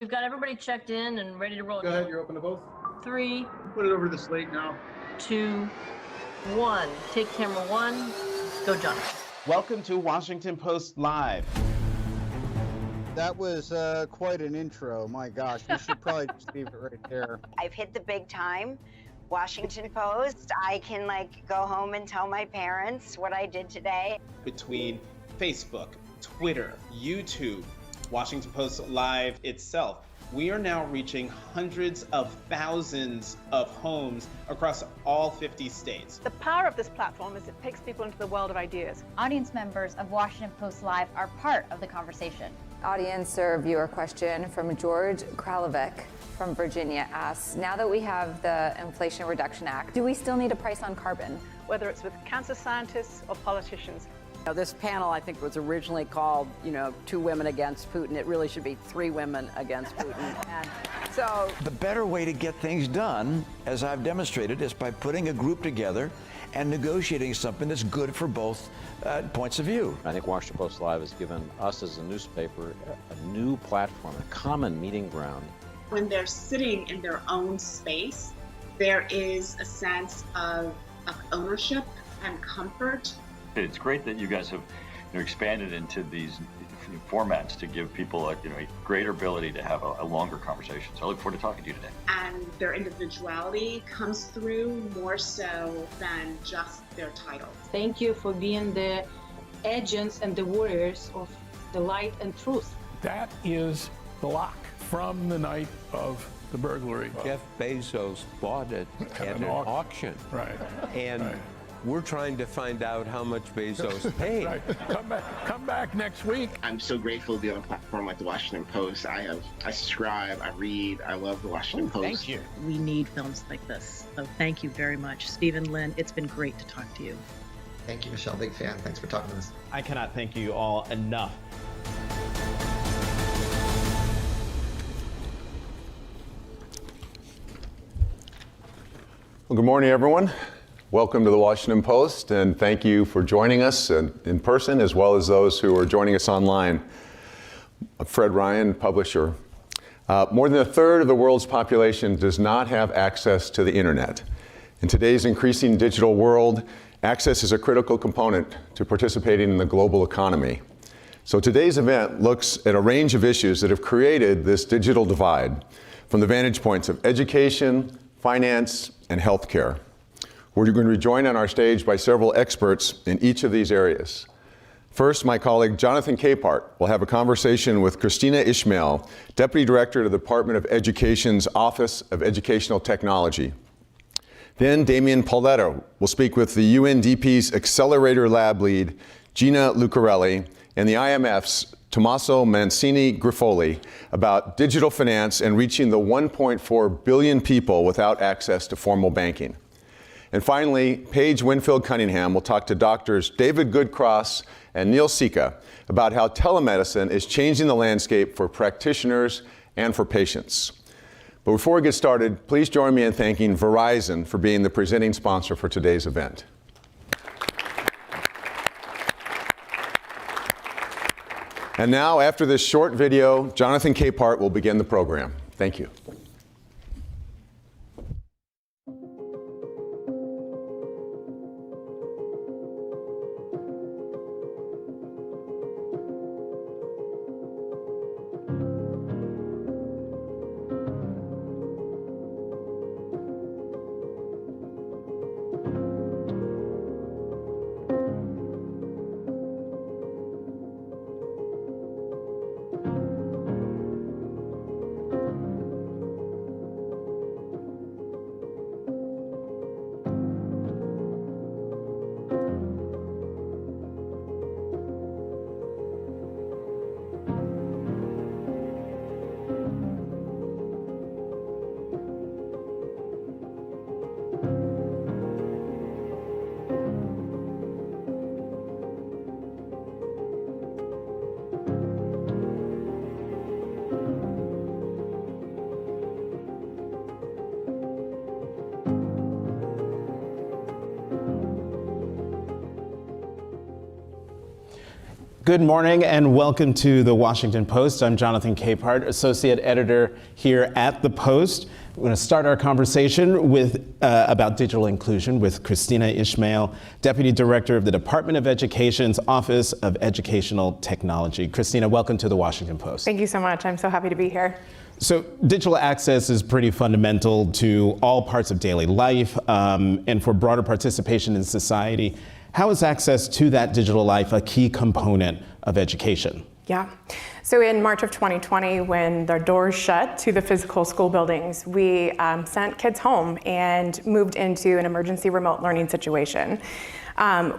We've got everybody checked in and ready to roll. Go ahead, you're open to both. 3, Put it over the slate now. 2, 1. Take camera 1. Go, Jonathan. Welcome to Washington Post Live. That was quite an intro. My gosh, we should probably just leave it right there. I've hit the big time. Washington Post. I can go home and tell my parents what I did today. Between Facebook, Twitter, YouTube, Washington Post Live itself, we are now reaching hundreds of thousands of homes across all 50 states. The power of this platform is it takes people into the world of ideas. Audience members of Washington Post Live are part of the conversation. Audience or viewer question from George Kralovic from Virginia asks, now that we have the Inflation Reduction Act, do we still need a price on carbon? Whether it's with cancer scientists or politicians. This panel, I think, was originally called, 2 women against Putin. It really should be 3 women against Putin. And so the better way to get things done, as I've demonstrated, is by putting a group together and negotiating something that's good for both points of view. I think Washington Post Live has given us as a newspaper a new platform, a common meeting ground. When they're sitting in their own space, there is a sense of ownership and comfort. It's great that you guys have expanded into these formats to give people a greater ability to have a longer conversation. So I look forward to talking to you today. And their individuality comes through more so than just their title. Thank you for being the agents and the warriors of the light and truth. That is the lock from the night of the burglary. Jeff Bezos bought it at an auction. Right. And we're trying to find out how much Bezos paid. Right. Come back next week. I'm so grateful to be on a platform like the Washington Post. I subscribe, I read, I love the Washington Post. Thank you. We need films like this. So thank you very much. Stephen, Lynn, it's been great to talk to you. Thank you, Michelle. Big fan. Thanks for talking to us. I cannot thank you all enough. Well, good morning, everyone. Welcome to the Washington Post, and thank you for joining us in person as well as those who are joining us online. I'm Fred Ryan, publisher. More than a third of the world's population does not have access to the internet. In today's increasing digital world, access is a critical component to participating in the global economy. So today's event looks at a range of issues that have created this digital divide from the vantage points of education, finance, and healthcare. We're going to be joined on our stage by several experts in each of these areas. First, my colleague Jonathan Capehart will have a conversation with Kristina Ishmael, Deputy Director of the Department of Education's Office of Educational Technology. Then Damian Pauletto will speak with the UNDP's Accelerator Lab lead, Gina Lucarelli, and the IMF's Tommaso Mancini-Griffoli about digital finance and reaching the 1.4 billion people without access to formal banking. And finally, Paige Winfield-Cunningham will talk to doctors David Goode-Cross and Neal Sikka about how telemedicine is changing the landscape for practitioners and for patients. But before we get started, please join me in thanking Verizon for being the presenting sponsor for today's event. And now, after this short video, Jonathan Capehart will begin the program. Thank you. Good morning and welcome to the Washington Post. I'm Jonathan Capehart, Associate Editor here at the Post. We're going to start our conversation with about digital inclusion with Kristina Ishmael, Deputy Director of the Department of Education's Office of Educational Technology. Kristina, welcome to the Washington Post. Thank you so much. I'm so happy to be here. So digital access is pretty fundamental to all parts of daily life and for broader participation in society. How is access to that digital life a key component of education? Yeah. So in March of 2020, when the doors shut to the physical school buildings, we sent kids home and moved into an emergency remote learning situation.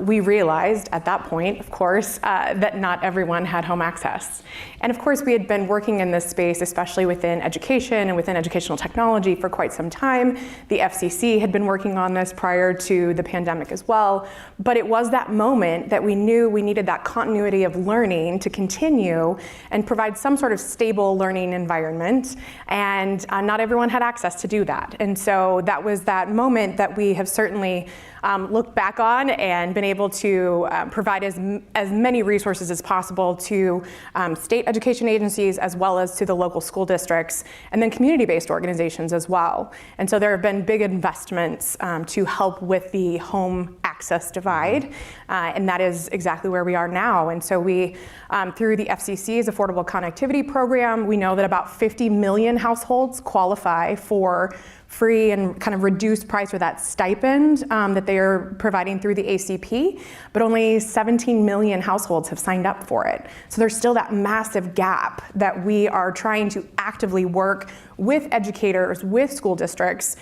We realized at that point, of course, that not everyone had home access. And of course, we had been working in this space, especially within education and within educational technology for quite some time. The FCC had been working on this prior to the pandemic as well. But it was that moment that we knew we needed that continuity of learning to continue and provide some sort of stable learning environment. And not everyone had access to do that. And so that was that moment that we have certainly looked back on and been able to provide as many resources as possible to state education agencies as well as to the local school districts and then community-based organizations as well. And so there have been big investments to help with the home access divide, and that is exactly where we are now. And so we, through the FCC's Affordable Connectivity Program, we know that about 50 million households qualify for free and kind of reduced price or that stipend that they are providing through the ACP, but only 17 million households have signed up for it. So there's still that massive gap that we are trying to actively work with educators, with school districts,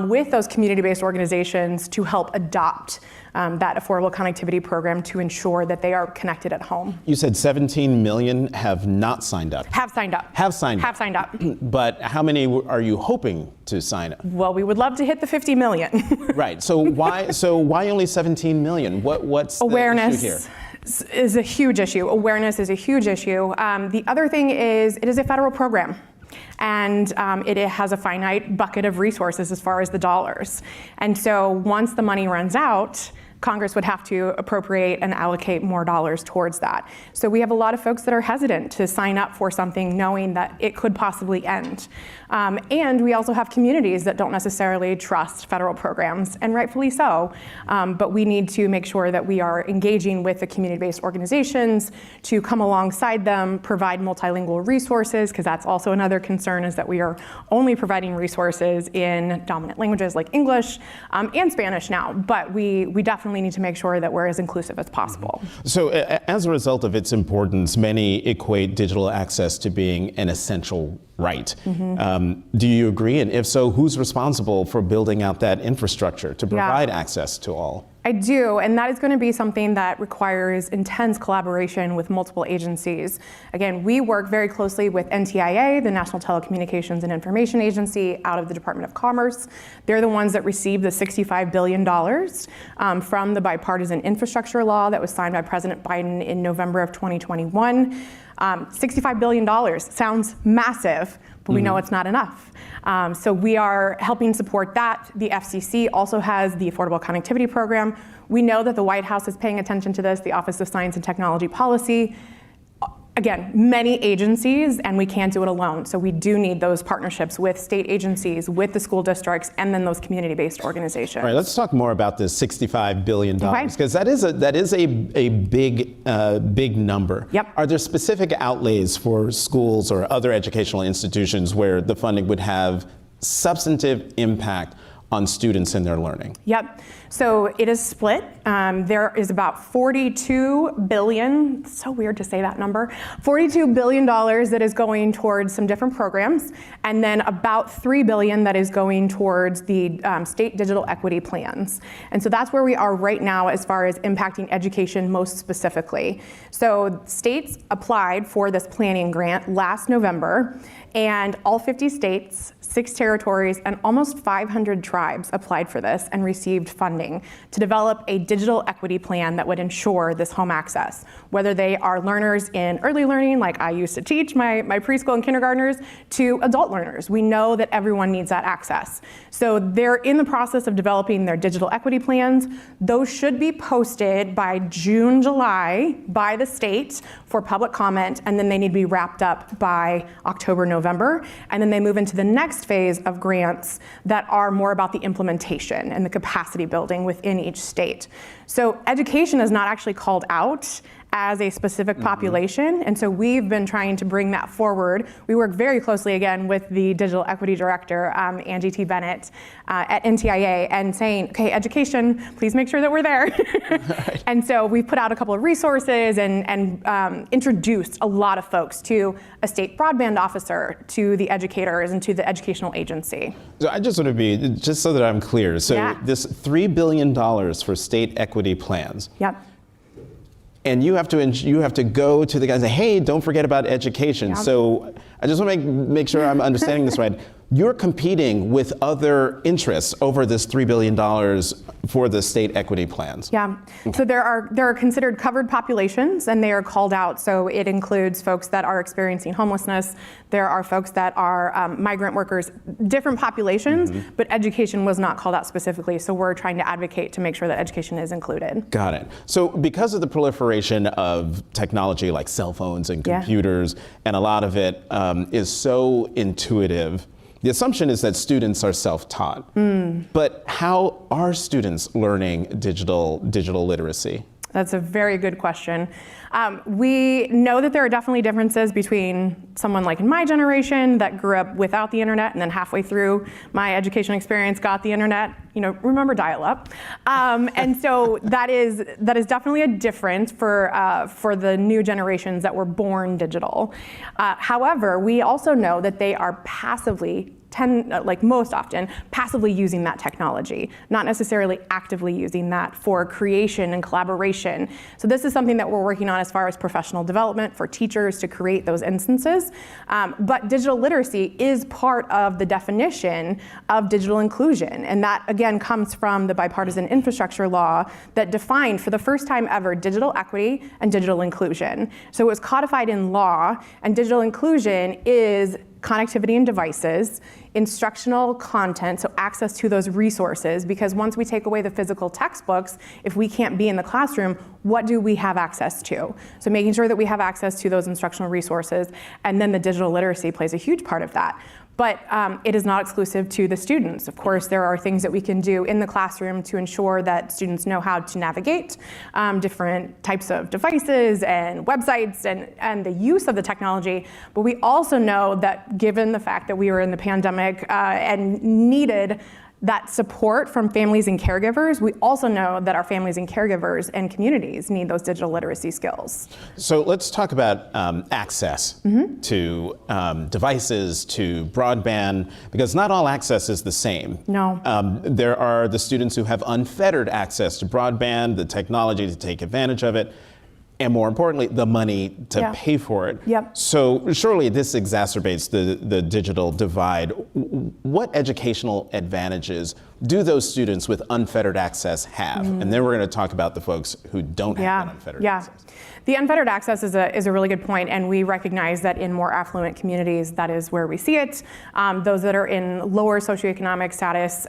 with those community-based organizations to help adopt that affordable connectivity program to ensure that they are connected at home. You said 17 million have not signed up. Have signed up. Have signed up. Have signed up. But how many are you hoping to sign up? Well, we would love to hit the 50 million. Right. So why only 17 million? What's awareness the issue here? Is a huge issue. Awareness is a huge issue. The other thing is it is a federal program. And it has a finite bucket of resources as far as the dollars. And so once the money runs out, Congress would have to appropriate and allocate more dollars towards that. So we have a lot of folks that are hesitant to sign up for something knowing that it could possibly end. And we also have communities that don't necessarily trust federal programs, and rightfully so. But we need to make sure that we are engaging with the community-based organizations to come alongside them, provide multilingual resources, because that's also another concern, is that we are only providing resources in dominant languages like English and Spanish now. But we definitely need to make sure that we're as inclusive as possible. So as a result of its importance, many equate digital access to being an essential right. Do you agree? And if so, who's responsible for building out that infrastructure to provide access to all? I do, and that is going to be something that requires intense collaboration with multiple agencies. Again, we work very closely with NTIA, the National Telecommunications and Information Agency, out of the Department of Commerce. They're the ones that received the $65 billion from the bipartisan infrastructure law that was signed by President Biden in November of 2021. $65 billion sounds massive, but we know it's not enough. So we are helping support that. The FCC also has the Affordable Connectivity Program. We know that the White House is paying attention to this, the Office of Science and Technology Policy. Again, many agencies, and we can't do it alone. So we do need those partnerships with state agencies, with the school districts, and then those community-based organizations. All right, let's talk more about this $65 billion, because that is a big number. Yep. Are there specific outlays for schools or other educational institutions where the funding would have substantive impact on students and their learning? Yep. So it is split. There is about $42 billion, so weird to say that number, $42 billion that is going towards some different programs, and then about $3 billion that is going towards the state digital equity plans. And so that's where we are right now as far as impacting education most specifically. So states applied for this planning grant last November, and all 50 states, 6 territories, and almost 500 tribes tribes applied for this and received funding to develop a digital equity plan that would ensure this home access, whether they are learners in early learning, like I used to teach my preschool and kindergartners, to adult learners. We know that everyone needs that access. So they're in the process of developing their digital equity plans. Those should be posted by June, July by the state for public comment, and then they need to be wrapped up by October, November. And then they move into the next phase of grants that are more about the implementation and the capacity building within each state. So education is not actually called out as a specific population, and so we've been trying to bring that forward. We work very closely again with the digital equity director, Angie T. Bennett, at NTIA, and saying, okay, education, please make sure that we're there. Right. And so we put out a couple of resources and introduced a lot of folks to a state broadband officer, to the educators, and to the educational agency. So I just want to be, just so that I'm clear, so this $3 billion for state equity plans. Yep. And you have to go to the guy and say, hey, don't forget about education. Yeah. So I just want to make sure I'm understanding this right. You're competing with other interests over this $3 billion for the state equity plans. Yeah, so there are considered covered populations, and they are called out. So it includes folks that are experiencing homelessness. There are folks that are migrant workers, different populations, but education was not called out specifically. So we're trying to advocate to make sure that education is included. Got it. So because of the proliferation of technology like cell phones and computers, and a lot of it is so intuitive, the assumption is that students are self-taught. But how are students learning digital literacy? That's a very good question. We know that there are definitely differences between someone like in my generation that grew up without the internet and then halfway through my education experience got the internet. Remember dial-up. And so that is definitely a difference for the new generations that were born digital. However, we also know that they are passively, most often, passively using that technology, not necessarily actively using that for creation and collaboration. So this is something that we're working on as far as professional development for teachers to create those instances. But digital literacy is part of the definition of digital inclusion. And that, again, comes from the bipartisan infrastructure law that defined for the first time ever digital equity and digital inclusion. So it was codified in law, and digital inclusion is connectivity and devices, instructional content, so access to those resources, because once we take away the physical textbooks, if we can't be in the classroom, what do we have access to? So making sure that we have access to those instructional resources, and then the digital literacy plays a huge part of that. But it is not exclusive to the students. Of course, there are things that we can do in the classroom to ensure that students know how to navigate different types of devices and websites and the use of the technology. But we also know that given the fact that we were in the pandemic and needed that support from families and caregivers, we also know that our families and caregivers and communities need those digital literacy skills. So let's talk about access to devices, to broadband, because not all access is the same. No. There are the students who have unfettered access to broadband, the technology to take advantage of it, and more importantly, the money to pay for it. Yep. So surely this exacerbates the digital divide. What educational advantages do those students with unfettered access have? And then we're going to talk about the folks who don't have that unfettered access. The unfettered access is a really good point, and we recognize that in more affluent communities, that is where we see it. Those that are in lower socioeconomic status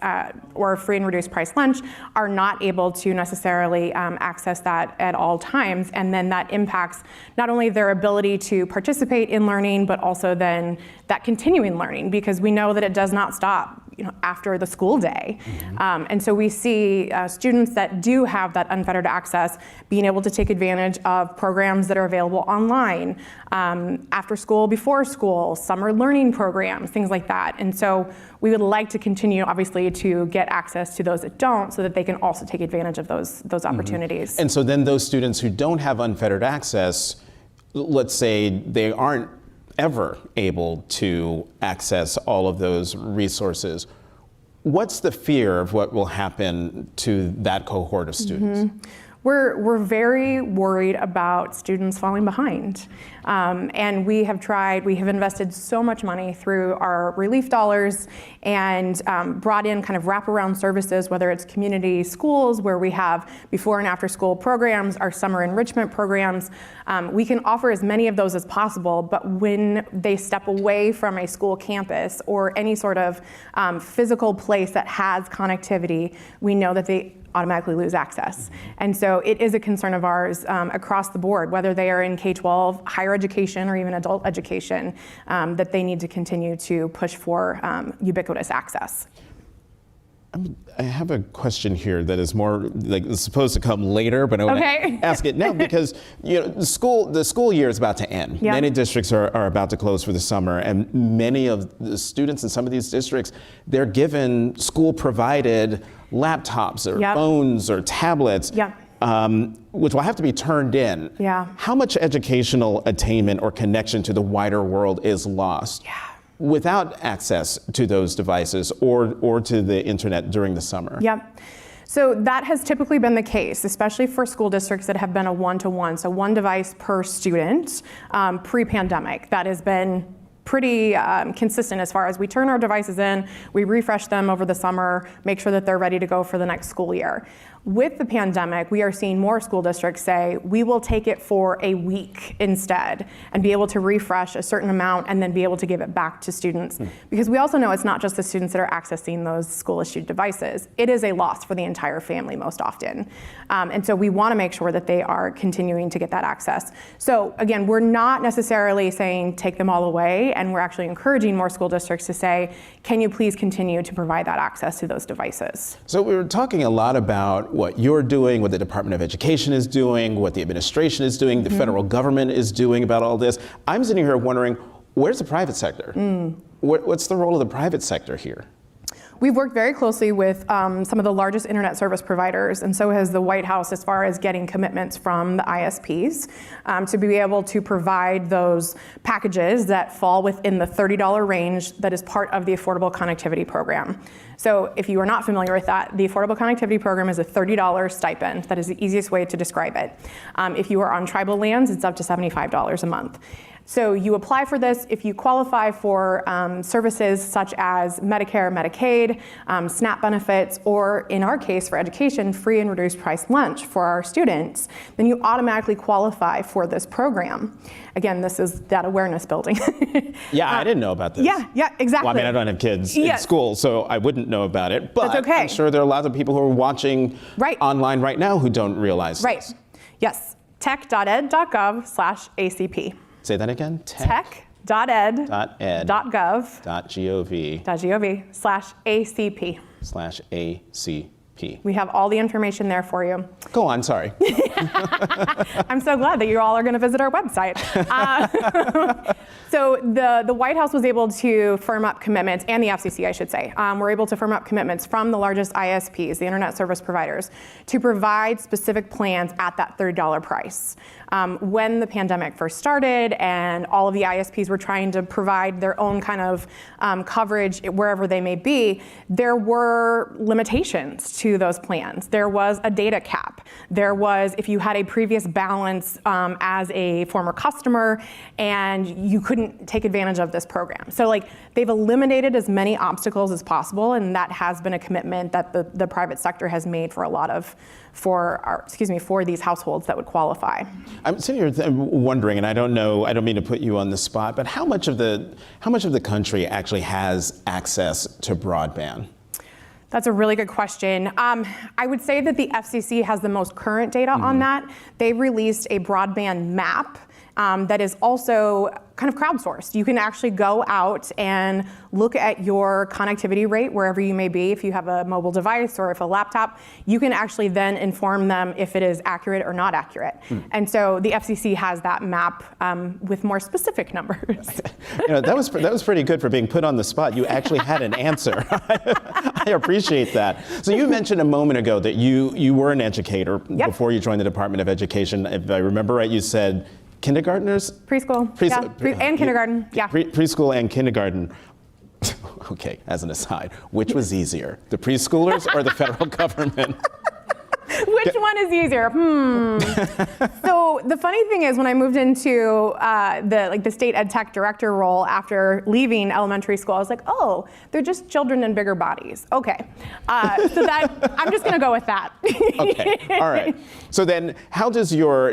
or free and reduced price lunch are not able to necessarily access that at all times, and then that impacts not only their ability to participate in learning, but also then that continuing learning, because we know that it does not stop after the school day. And so we see students that do have that unfettered access being able to take advantage of programs that are available online, after school, before school, summer learning programs, things like that. And so we would like to continue, obviously, to get access to those that don't, so that they can also take advantage of those opportunities. And so then those students who don't have unfettered access, let's say they aren't ever able to access all of those resources, what's the fear of what will happen to that cohort of students? we're very worried about students falling behind. And we have invested so much money through our relief dollars and brought in kind of wraparound services, whether it's community schools where we have before and after school programs, our summer enrichment programs. We can offer as many of those as possible, but when they step away from a school campus or any sort of physical place that has connectivity, we know that they automatically lose access. And so it is a concern of ours across the board, whether they are in K-12, higher education, or even adult education, that they need to continue to push for ubiquitous access. I have a question here that is more like it's supposed to come later, but I want to ask it now because the school year is about to end. Yep. Many districts are about to close for the summer, and many of the students in some of these districts, they're given school-provided laptops or phones or tablets. Which will have to be turned in. How much educational attainment or connection to the wider world is lost without access to those devices or to the internet during the summer? So that has typically been the case, especially for school districts that have been a one-to-one, so one device per student pre-pandemic. That has been pretty consistent as far as we turn our devices in, we refresh them over the summer, make sure that they're ready to go for the next school year. With the pandemic, we are seeing more school districts say, we will take it for a week instead and be able to refresh a certain amount and then be able to give it back to students. Because we also know it's not just the students that are accessing those school-issued devices. It is a loss for the entire family most often. And so we want to make sure that they are continuing to get that access. So again, we're not necessarily saying take them all away, and we're actually encouraging more school districts to say, can you please continue to provide that access to those devices? So we were talking a lot about what you're doing, what the Department of Education is doing, what the administration is doing, the federal government is doing about all this. I'm sitting here wondering, where's the private sector? What's the role of the private sector here? We've worked very closely with some of the largest internet service providers, and so has the White House as far as getting commitments from the ISPs to be able to provide those packages that fall within the $30 range that is part of the Affordable Connectivity Program. So if you are not familiar with that, the Affordable Connectivity Program is a $30 stipend. That is the easiest way to describe it. If you are on tribal lands, it's up to $75 a month. So you apply for this if you qualify for services such as Medicare, Medicaid, SNAP benefits, or in our case for education, free and reduced price lunch for our students, then you automatically qualify for this program. Again, this is that awareness building. I didn't know about this. Yeah, exactly. Well, I mean, I don't have kids in school, so I wouldn't know about it. But that's okay. I'm sure there are a lot of people who are watching online right now who don't realize this. Yes. tech.ed.gov/ACP. Say that again? tech.ed.gov.gov/ACP. We have all the information there for you. Go on, sorry. I'm so glad that you all are going to visit our website. So the White House was able to firm up commitments, and the FCC, I should say, were able to firm up commitments from the largest ISPs, the internet service providers, to provide specific plans at that $30 price. When the pandemic first started and all of the ISPs were trying to provide their own kind of coverage wherever they may be, there were limitations to those plans. There was a data cap. There was, if you had a previous balance as a former customer and you couldn't take advantage of this program. So they've eliminated as many obstacles as possible, and that has been a commitment that the private sector has made for a lot of, for these households that would qualify. I'm sitting here wondering, and I don't mean to put you on the spot, but how much of the country actually has access to broadband? That's a really good question. I would say that the FCC has the most current data on that. They released a broadband map that is also kind of crowdsourced. You can actually go out and look at your connectivity rate wherever you may be. If you have a mobile device or if a laptop, you can actually then inform them if it is accurate or not accurate. And so the FCC has that map with more specific numbers. That was pretty good for being put on the spot. You actually had an answer. I appreciate that. So you mentioned a moment ago that you were an educator before you joined the Department of Education. If I remember right, you said kindergartners? Preschool, and kindergarten, Preschool and kindergarten. Okay, as an aside, which was easier, the preschoolers or the federal government? Which one is easier? So the funny thing is, when I moved into the state ed tech director role after leaving elementary school, I was like, oh, they're just children in bigger bodies. Okay, so that I'm just going to go with that. Okay, all right. So then, how does your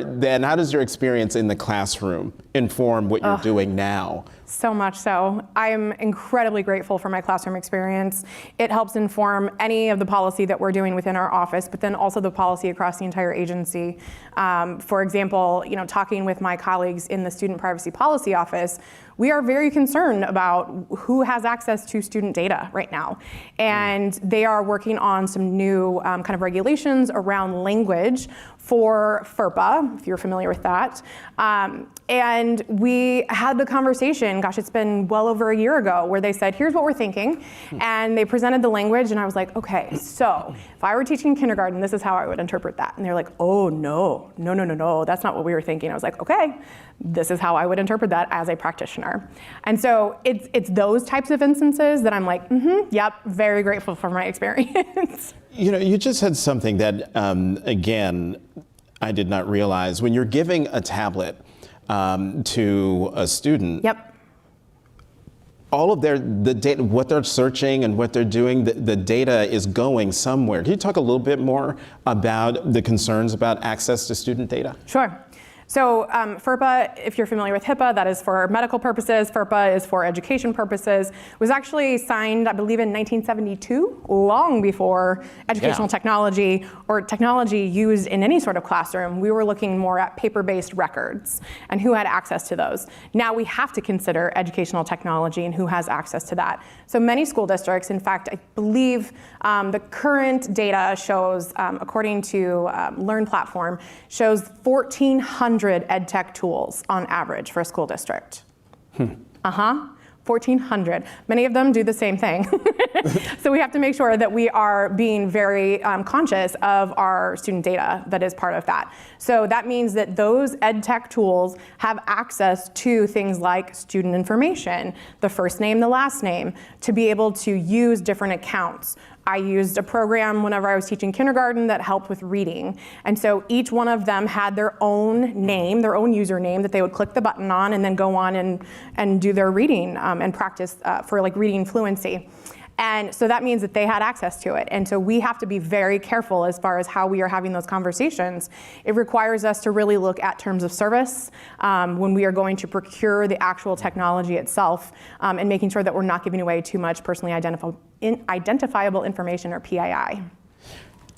experience in the classroom inform what you're doing now? So much so. I'm incredibly grateful for my classroom experience. It helps inform any of the policy that we're doing within our office, but then also the policy across the entire agency. For example, talking with my colleagues in the Student Privacy Policy Office, we are very concerned about who has access to student data right now. And they are working on some new kind of regulations around language for FERPA, if you're familiar with that. And we had the conversation, gosh, it's been well over a year ago, where they said, here's what we're thinking. And they presented the language, and I was like, okay, so if I were teaching kindergarten, this is how I would interpret that. And they're like, oh, no, that's not what we were thinking. I was like, okay, this is how I would interpret that as a practitioner. And so it's those types of instances that I'm like, yep, very grateful for my experience. You just said something that, again, I did not realize. When you're giving a tablet to a student, yep, all of the data, what they're searching and what they're doing, the data is going somewhere. Can you talk a little bit more about the concerns about access to student data? Sure. So FERPA, if you're familiar with HIPAA, that is for medical purposes. FERPA is for education purposes. It was actually signed, I believe, in 1972, long before educational technology or technology used in any sort of classroom. We were looking more at paper-based records and who had access to those. Now we have to consider educational technology and who has access to that. So many school districts, in fact, I believe the current data shows, according to Learn Platform, shows 1,400 ed tech tools on average for a school district. 1,400. Many of them do the same thing. So we have to make sure that we are being very conscious of our student data that is part of that. So that means that those ed tech tools have access to things like student information, the first name, the last name, to be able to use different accounts. I used a program whenever I was teaching kindergarten that helped with reading. And so each one of them had their own name, their own username that they would click the button on and then go on and do their reading and practice for like reading fluency. And so that means that they had access to it. And so we have to be very careful as far as how we are having those conversations. It requires us to really look at terms of service when we are going to procure the actual technology itself and making sure that we're not giving away too much personally identifiable information, or PII.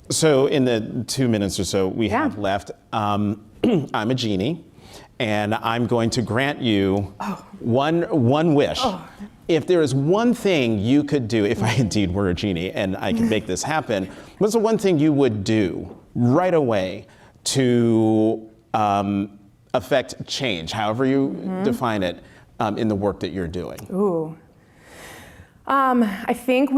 So in the 2 minutes or so we have left, I'm a genie, and I'm going to grant you one wish. If there is one thing you could do, if I indeed were a genie and I could make this happen, what's the one thing you would do right away to affect change, however you define it, in the work that you're doing? Ooh. I think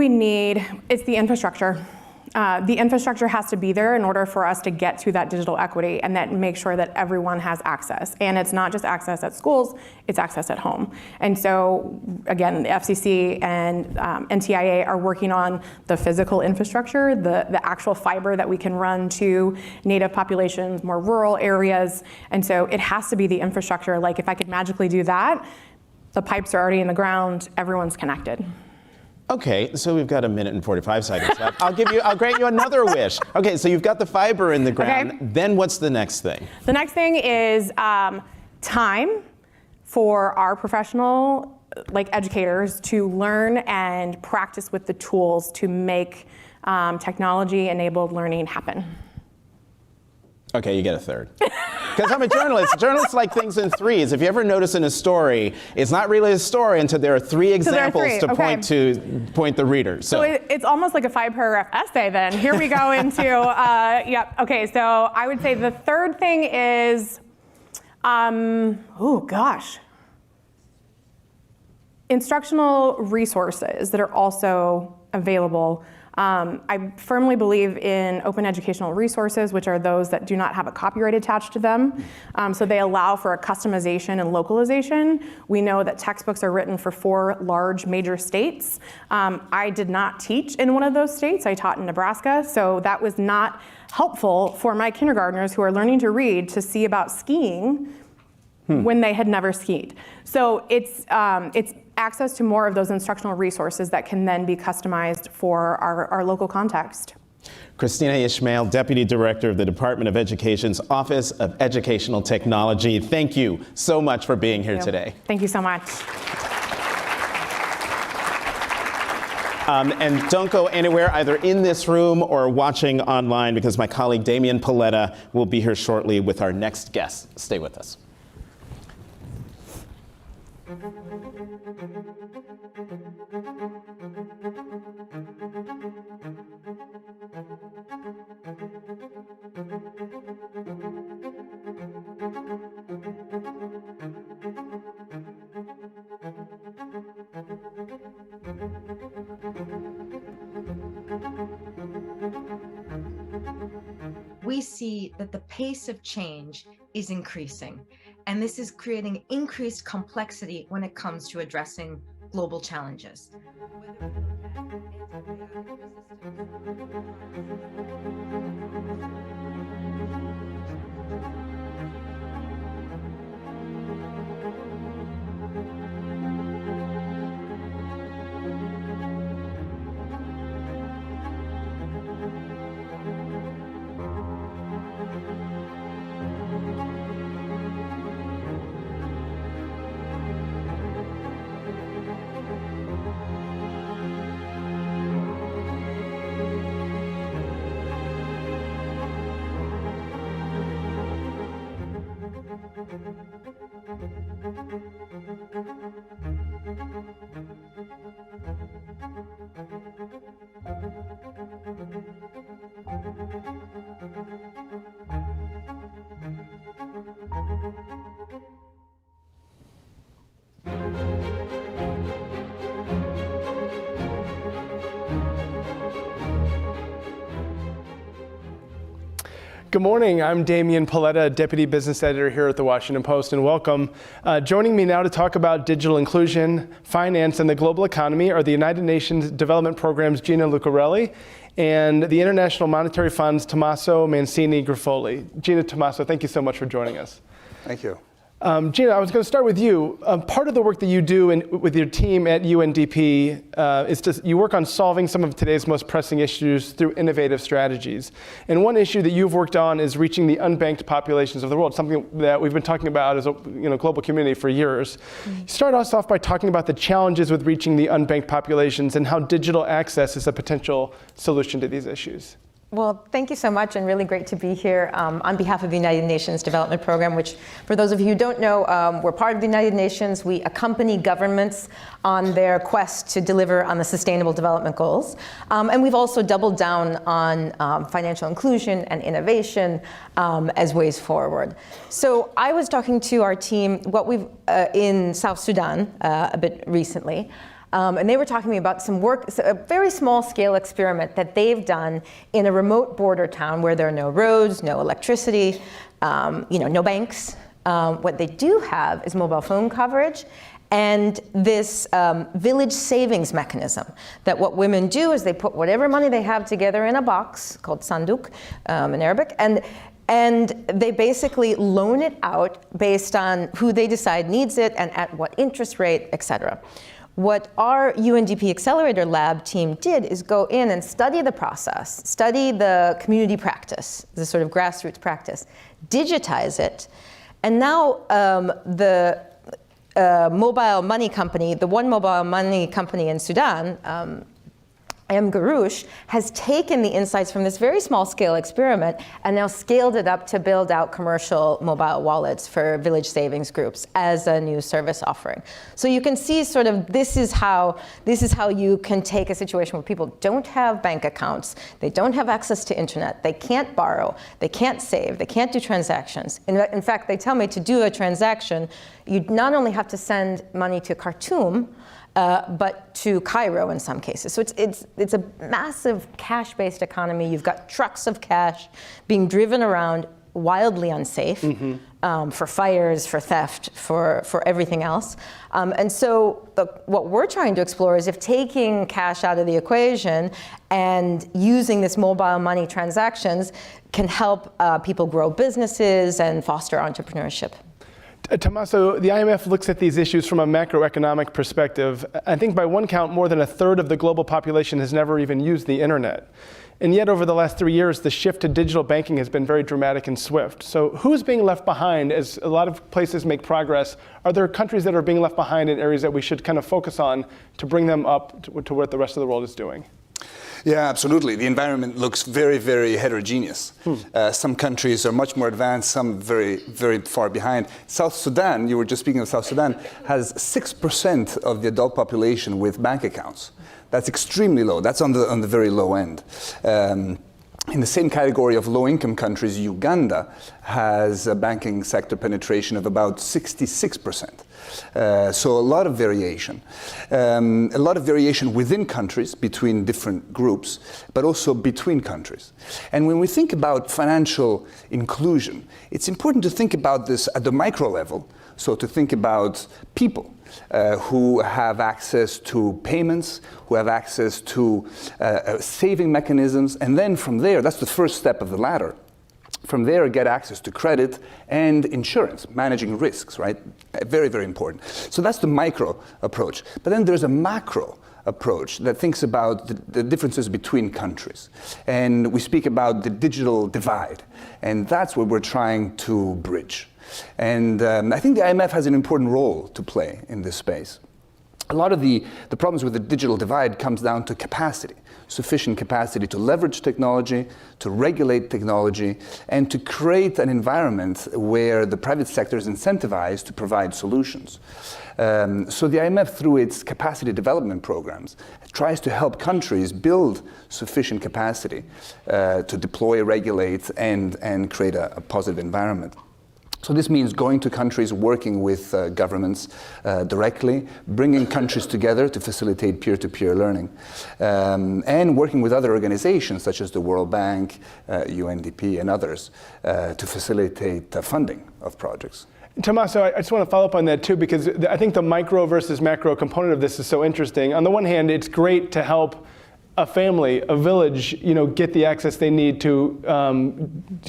it's the infrastructure. The infrastructure has to be there in order for us to get to that digital equity and that make sure that everyone has access. And it's not just access at schools, it's access at home. And so, again, the FCC and NTIA are working on the physical infrastructure, the actual fiber that we can run to native populations, more rural areas. And so it has to be the infrastructure. Like, if I could magically do that, the pipes are already in the ground, everyone's connected. Okay, so we've got 1 minute and 45 seconds left. I'll grant you another wish. Okay, so you've got the fiber in the ground. Okay. Then what's the next thing? The next thing is time for our professional, educators, to learn and practice with the tools to make technology-enabled learning happen. Okay, you get a third. Because I'm a journalist. Journalists like things in threes. If you ever notice in a story, it's not really a story until there are three examples to point the reader. So it's almost like a 5-paragraph essay then. Here we go into, okay, so I would say the third thing is, instructional resources that are also available I firmly believe in open educational resources, which are those that do not have a copyright attached to them. So they allow for a customization and localization. We know that textbooks are written for 4 large major states. I did not teach in one of those states. I taught in Nebraska, so that was not helpful for my kindergartners who are learning to read to see about skiing when they had never skied. So it's access to more of those instructional resources that can then be customized for our local context. Kristina Ishmael, Deputy Director of the Department of Education's Office of Educational Technology. Thank you so much for being here today. Thank you so much. And don't go anywhere, either in this room or watching online, because my colleague Damian Paletta will be here shortly with our next guest. Stay with us. We see that the pace of change is increasing, and this is creating increased complexity when it comes to addressing global challenges. Good morning, I'm Damian Paletta, Deputy Business Editor here at the Washington Post, and welcome. Joining me now to talk about digital inclusion, finance, and the global economy are the United Nations Development Program's Gina Lucarelli and the International Monetary Fund's Tommaso Mancini-Griffoli. Gina, Tommaso, thank you so much for joining us. Thank you. Gina, I was going to start with you. Part of the work that you do with your team at UNDP is you work on solving some of today's most pressing issues through innovative strategies. And one issue that you've worked on is reaching the unbanked populations of the world, something that we've been talking about as a global community for years. Mm-hmm. Start us off by talking about the challenges with reaching the unbanked populations and how digital access is a potential solution to these issues. Well, thank you so much, and really great to be here on behalf of the United Nations Development Program, which, for those of you who don't know, we're part of the United Nations. We accompany governments on their quest to deliver on the Sustainable Development Goals. And we've also doubled down on financial inclusion and innovation as ways forward. So I was talking to our team in South Sudan a bit recently. And they were talking to me about some work, a very small scale experiment that they've done in a remote border town where there are no roads, no electricity, no banks. What they do have is mobile phone coverage and this village savings mechanism that what women do is they put whatever money they have together in a box called sanduk in Arabic, and they basically loan it out based on who they decide needs it and at what interest rate, et cetera. What our UNDP Accelerator lab team did is go in and study the process, study the community practice, the sort of grassroots practice, digitize it, and now the mobile money company, the one mobile money company in Sudan, Garouche, has taken the insights from this very small scale experiment and now scaled it up to build out commercial mobile wallets for village savings groups as a new service offering. So you can see sort of this is how you can take a situation where people don't have bank accounts, they don't have access to internet, they can't borrow, they can't save, they can't do transactions. In fact, they tell me to do a transaction, you'd not only have to send money to Khartoum, but to Cairo in some cases. So it's a massive cash-based economy. You've got trucks of cash being driven around, wildly unsafe, for fires, for theft, for everything else. And so what we're trying to explore is if taking cash out of the equation and using this mobile money transactions can help people grow businesses and foster entrepreneurship. Tommaso, the IMF looks at these issues from a macroeconomic perspective. I think by one count, more than a third of the global population has never even used the internet. And yet over the last 3 years, the shift to digital banking has been very dramatic and swift. So who's being left behind as a lot of places make progress? Are there countries that are being left behind in areas that we should kind of focus on to bring them up to what the rest of the world is doing? Yeah, absolutely. The environment looks very, very heterogeneous. Some countries are much more advanced, some very, very far behind. South Sudan, you were just speaking of South Sudan, has 6% of the adult population with bank accounts. That's extremely low. That's on the very low end. In the same category of low-income countries, Uganda has a banking sector penetration of about 66%. So a lot of variation. A lot of variation within countries, between different groups, but also between countries. And when we think about financial inclusion, it's important to think about this at the micro level, so to think about people. Who have access to payments, who have access to saving mechanisms, and then from there, that's the first step of the ladder. From there, get access to credit and insurance, managing risks, right? Very, very important. So that's the micro approach. But then there's a macro approach that thinks about the differences between countries. And we speak about the digital divide. And that's what we're trying to bridge. And I think the IMF has an important role to play in this space. A lot of the problems with the digital divide comes down to capacity, sufficient capacity to leverage technology, to regulate technology, and to create an environment where the private sector is incentivized to provide solutions. So the IMF, through its capacity development programs, tries to help countries build sufficient capacity to deploy, regulate, and create a positive environment. So this means going to countries, working with governments directly, bringing countries together to facilitate peer-to-peer learning, and working with other organizations such as the World Bank, UNDP, and others to facilitate funding of projects. Tommaso, I just want to follow up on that too, because I think the micro versus macro component of this is so interesting. On the one hand, it's great to help a family, a village, get the access they need to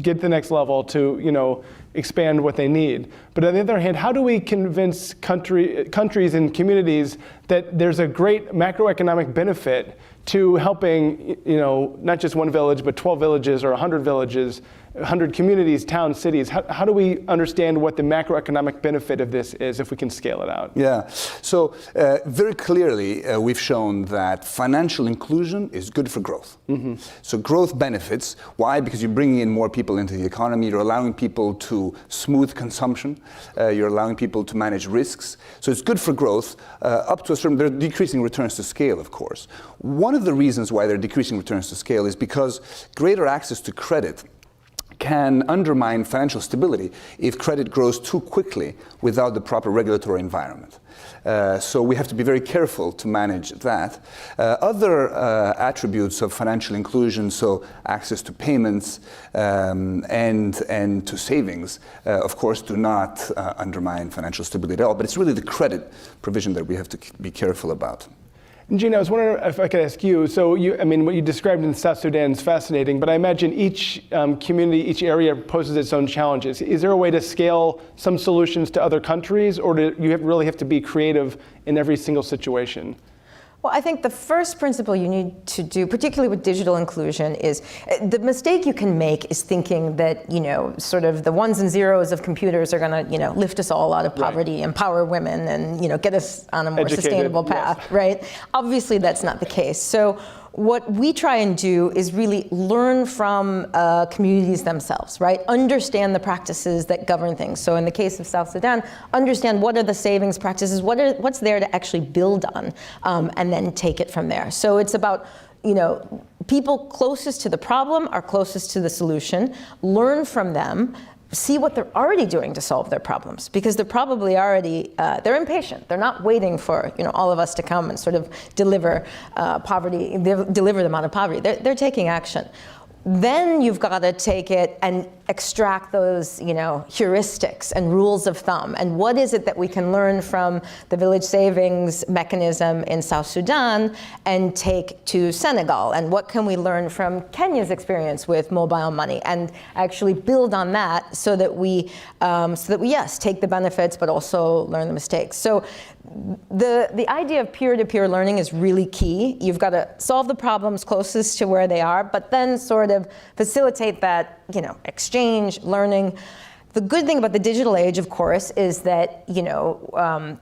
get to the next level, to expand what they need. But on the other hand, how do we convince countries and communities that there's a great macroeconomic benefit to helping, not just one village, but 12 villages or 100 villages, 100 communities, towns, cities? How do we understand what the macroeconomic benefit of this is if we can scale it out? Yeah, so very clearly we've shown that financial inclusion is good for growth. So growth benefits. Why? Because you're bringing in more people into the economy, you're allowing people to smooth consumption, you're allowing people to manage risks. So it's good for growth up to a certain, they're decreasing returns to scale, of course. One of the reasons why they're decreasing returns to scale is because greater access to credit can undermine financial stability if credit grows too quickly without the proper regulatory environment. So we have to be very careful to manage that. Other attributes of financial inclusion, so access to payments and to savings, of course, do not undermine financial stability at all. But it's really the credit provision that we have to be careful about. Gina, I was wondering if I could ask you, so what you described in South Sudan is fascinating, but I imagine each community, each area poses its own challenges. Is there a way to scale some solutions to other countries, or do you really have to be creative in every single situation? Well, I think the first principle you need to do, particularly with digital inclusion, is the mistake you can make is thinking that, sort of the ones and zeros of computers are going to, lift us all out of poverty, empower women, and, get us on a more sustainable path, right? Obviously, that's not the case. So what we try and do is really learn from communities themselves, right? Understand the practices that govern things. So in the case of South Sudan, understand what are the savings practices, what's there to actually build on, and then take it from there. So it's about, people closest to the problem are closest to the solution, learn from them, see what they're already doing to solve their problems, because they're probably already, they're impatient. They're not waiting for all of us to come and sort of deliver deliver them out of poverty. They're taking action. Then you've got to take it and extract those, heuristics and rules of thumb. And what is it that we can learn from the village savings mechanism in South Sudan and take to Senegal? And what can we learn from Kenya's experience with mobile money and actually build on that so that we yes, take the benefits, but also learn the mistakes. So the idea of peer-to-peer learning is really key. You've got to solve the problems closest to where they are, but then sort of facilitate that, exchange, learning. The good thing about the digital age, of course, is that,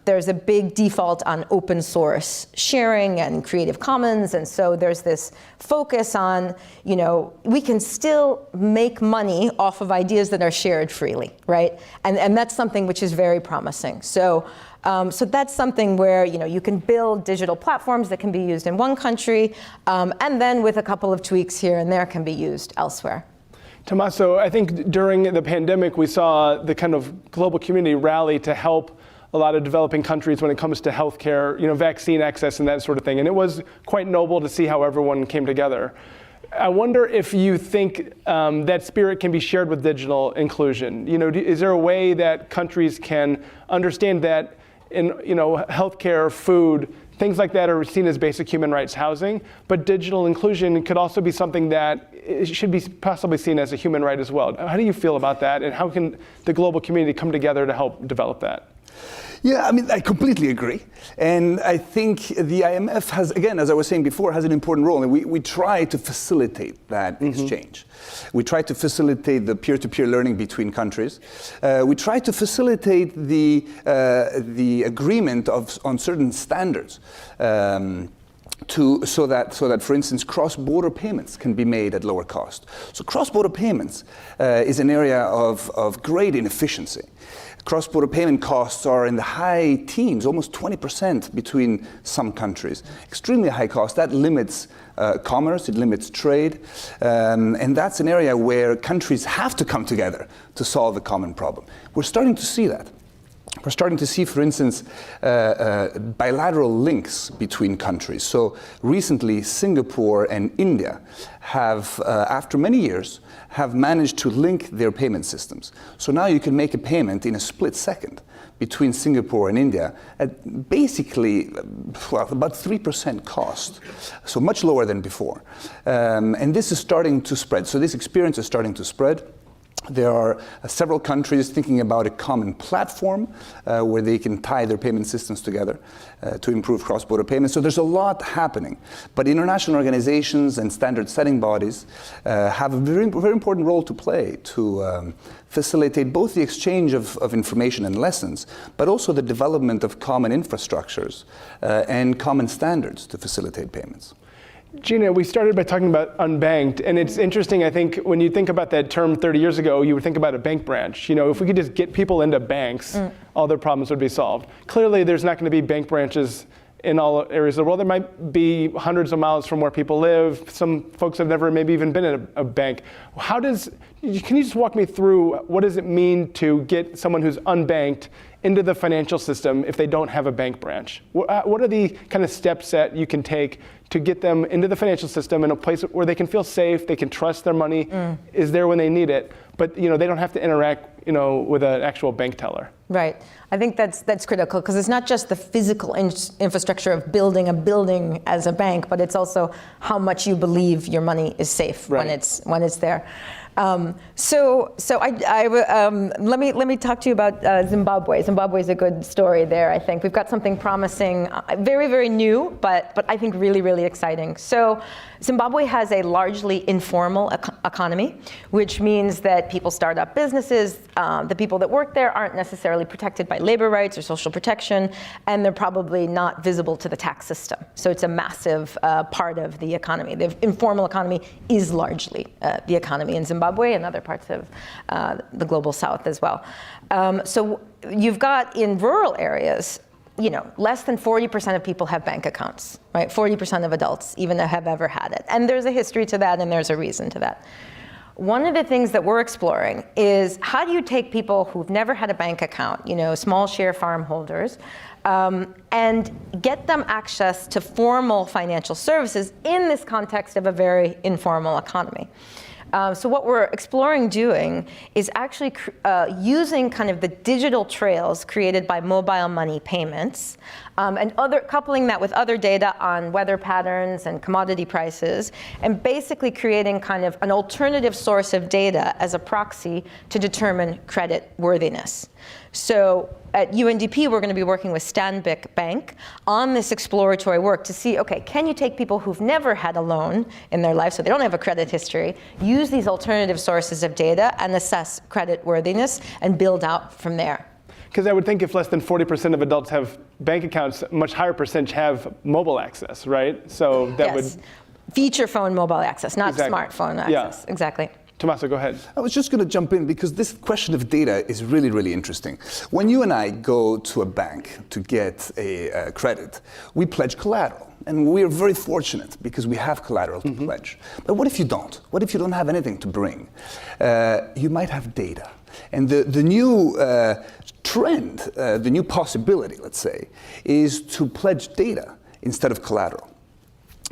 there's a big default on open source sharing and Creative Commons. And so there's this focus on, we can still make money off of ideas that are shared freely, right? And that's something which is very promising. So that's something where you can build digital platforms that can be used in one country, and then with a couple of tweaks here and there can be used elsewhere. Tommaso, I think during the pandemic we saw the kind of global community rally to help a lot of developing countries when it comes to healthcare, vaccine access and that sort of thing. And it was quite noble to see how everyone came together. I wonder if you think that spirit can be shared with digital inclusion. Is there a way that countries can understand that in healthcare, food, things like that are seen as basic human rights housing, but digital inclusion could also be something that it should be possibly seen as a human right as well. How do you feel about that, and how can the global community come together to help develop that? Yeah, I completely agree. And I think the IMF has, again, as I was saying before, has an important role. And we try to facilitate that exchange. We try to facilitate the peer-to-peer learning between countries. We try to facilitate the agreement on certain standards. So that, for instance, cross-border payments can be made at lower cost. So cross-border payments is an area of great inefficiency. Cross-border payment costs are in the high teens, almost 20% between some countries. Extremely high cost. That limits commerce, it limits trade, and that's an area where countries have to come together to solve a common problem. We're starting to see that. We're starting to see, for instance, bilateral links between countries. So recently, Singapore and India have, after many years, have managed to link their payment systems. So now you can make a payment in a split second between Singapore and India at basically about 3% cost, so much lower than before. And this is starting to spread. So this experience is starting to spread. There are several countries thinking about a common platform where they can tie their payment systems together to improve cross-border payments. So there's a lot happening. But international organizations and standard-setting bodies have a very, very important role to play to facilitate both the exchange of information and lessons, but also the development of common infrastructures and common standards to facilitate payments. Gina, we started by talking about unbanked, and it's interesting, I think, when you think about that term 30 years ago, you would think about a bank branch. If we could just get people into banks, all their problems would be solved. Clearly, there's not going to be bank branches in all areas of the world. There might be hundreds of miles from where people live. Some folks have never maybe even been in a bank. Can you just walk me through what does it mean to get someone who's unbanked into the financial system if they don't have a bank branch? What are the kind of steps that you can take to get them into the financial system in a place where they can feel safe, they can trust their money is there when they need it, but they don't have to interact with an actual bank teller? Right. I think that's critical, because it's not just the physical infrastructure of building a building as a bank, but it's also how much you believe your money is safe when it's there. Let me talk to you about Zimbabwe. Zimbabwe is a good story there, I think. We've got something promising, very, very new, but I think really, really exciting. So Zimbabwe has a largely informal economy, which means that people start up businesses. The people that work there aren't necessarily protected by labor rights or social protection, and they're probably not visible to the tax system. So it's a massive part of the economy. The informal economy is largely the economy in Zimbabwe and other parts of the global south as well. So you've got in rural areas, less than 40% of people have bank accounts, right? 40% of adults even have ever had it. And there's a history to that, and there's a reason to that. one of the things that we're exploring is how do you take people who've never had a bank account, small share farm holders, and get them access to formal financial services in this context of a very informal economy. So what we're exploring doing is actually using kind of the digital trails created by mobile money payments and coupling that with other data on weather patterns and commodity prices, and basically creating kind of an alternative source of data as a proxy to determine credit worthiness. So at UNDP, we're going to be working with Stanbic Bank on this exploratory work to see, okay, can you take people who've never had a loan in their life, so they don't have a credit history, use these alternative sources of data and assess credit worthiness and build out from there? Because I would think if less than 40% of adults have bank accounts, a much higher percentage have mobile access, right? So that would... Feature phone mobile access, not smartphone access. Yeah. Exactly. Tommaso, go ahead. I was just going to jump in because this question of data is really, really interesting. When you and I go to a bank to get a credit, we pledge collateral. And we are very fortunate because we have collateral to pledge. But what if you don't? What if you don't have anything to bring? You might have data. And the new trend, the new possibility, let's say, is to pledge data instead of collateral.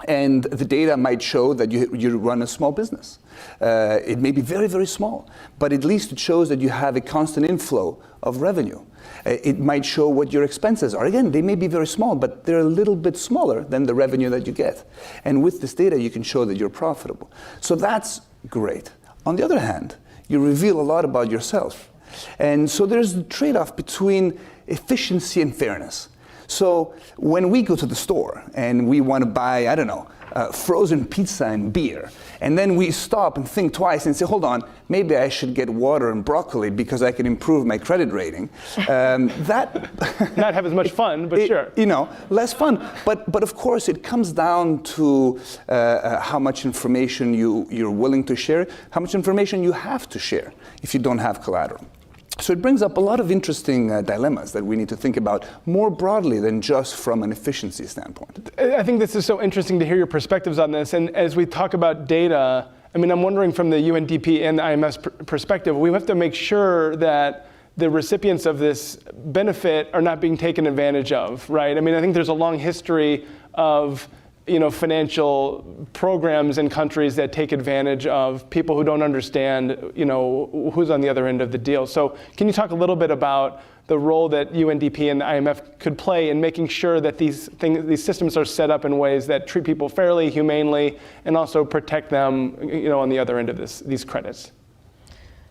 And the data might show that you run a small business. It may be very, very small, but at least it shows that you have a constant inflow of revenue. It might show what your expenses are. Again, they may be very small, but they're a little bit smaller than the revenue that you get. And with this data, you can show that you're profitable. So that's great. On the other hand, you reveal a lot about yourself. And so there's a trade-off between efficiency and fairness. So when we go to the store and we want to buy, I don't know, frozen pizza and beer, and then we stop and think twice and say, hold on, maybe I should get water and broccoli because I can improve my credit rating. That not have as much fun, but sure. Less fun. But of course, it comes down to how much information you're willing to share, how much information you have to share if you don't have collateral. So it brings up a lot of interesting dilemmas that we need to think about more broadly than just from an efficiency standpoint. I think this is so interesting to hear your perspectives on this. And as we talk about data, I mean, I'm wondering from the UNDP and the IMF perspective, we have to make sure that the recipients of this benefit are not being taken advantage of, right? I mean, I think there's a long history of financial programs in countries that take advantage of people who don't understand, who's on the other end of the deal. So can you talk a little bit about the role that UNDP and the IMF could play in making sure that these systems are set up in ways that treat people fairly, humanely, and also protect them, on the other end of these credits?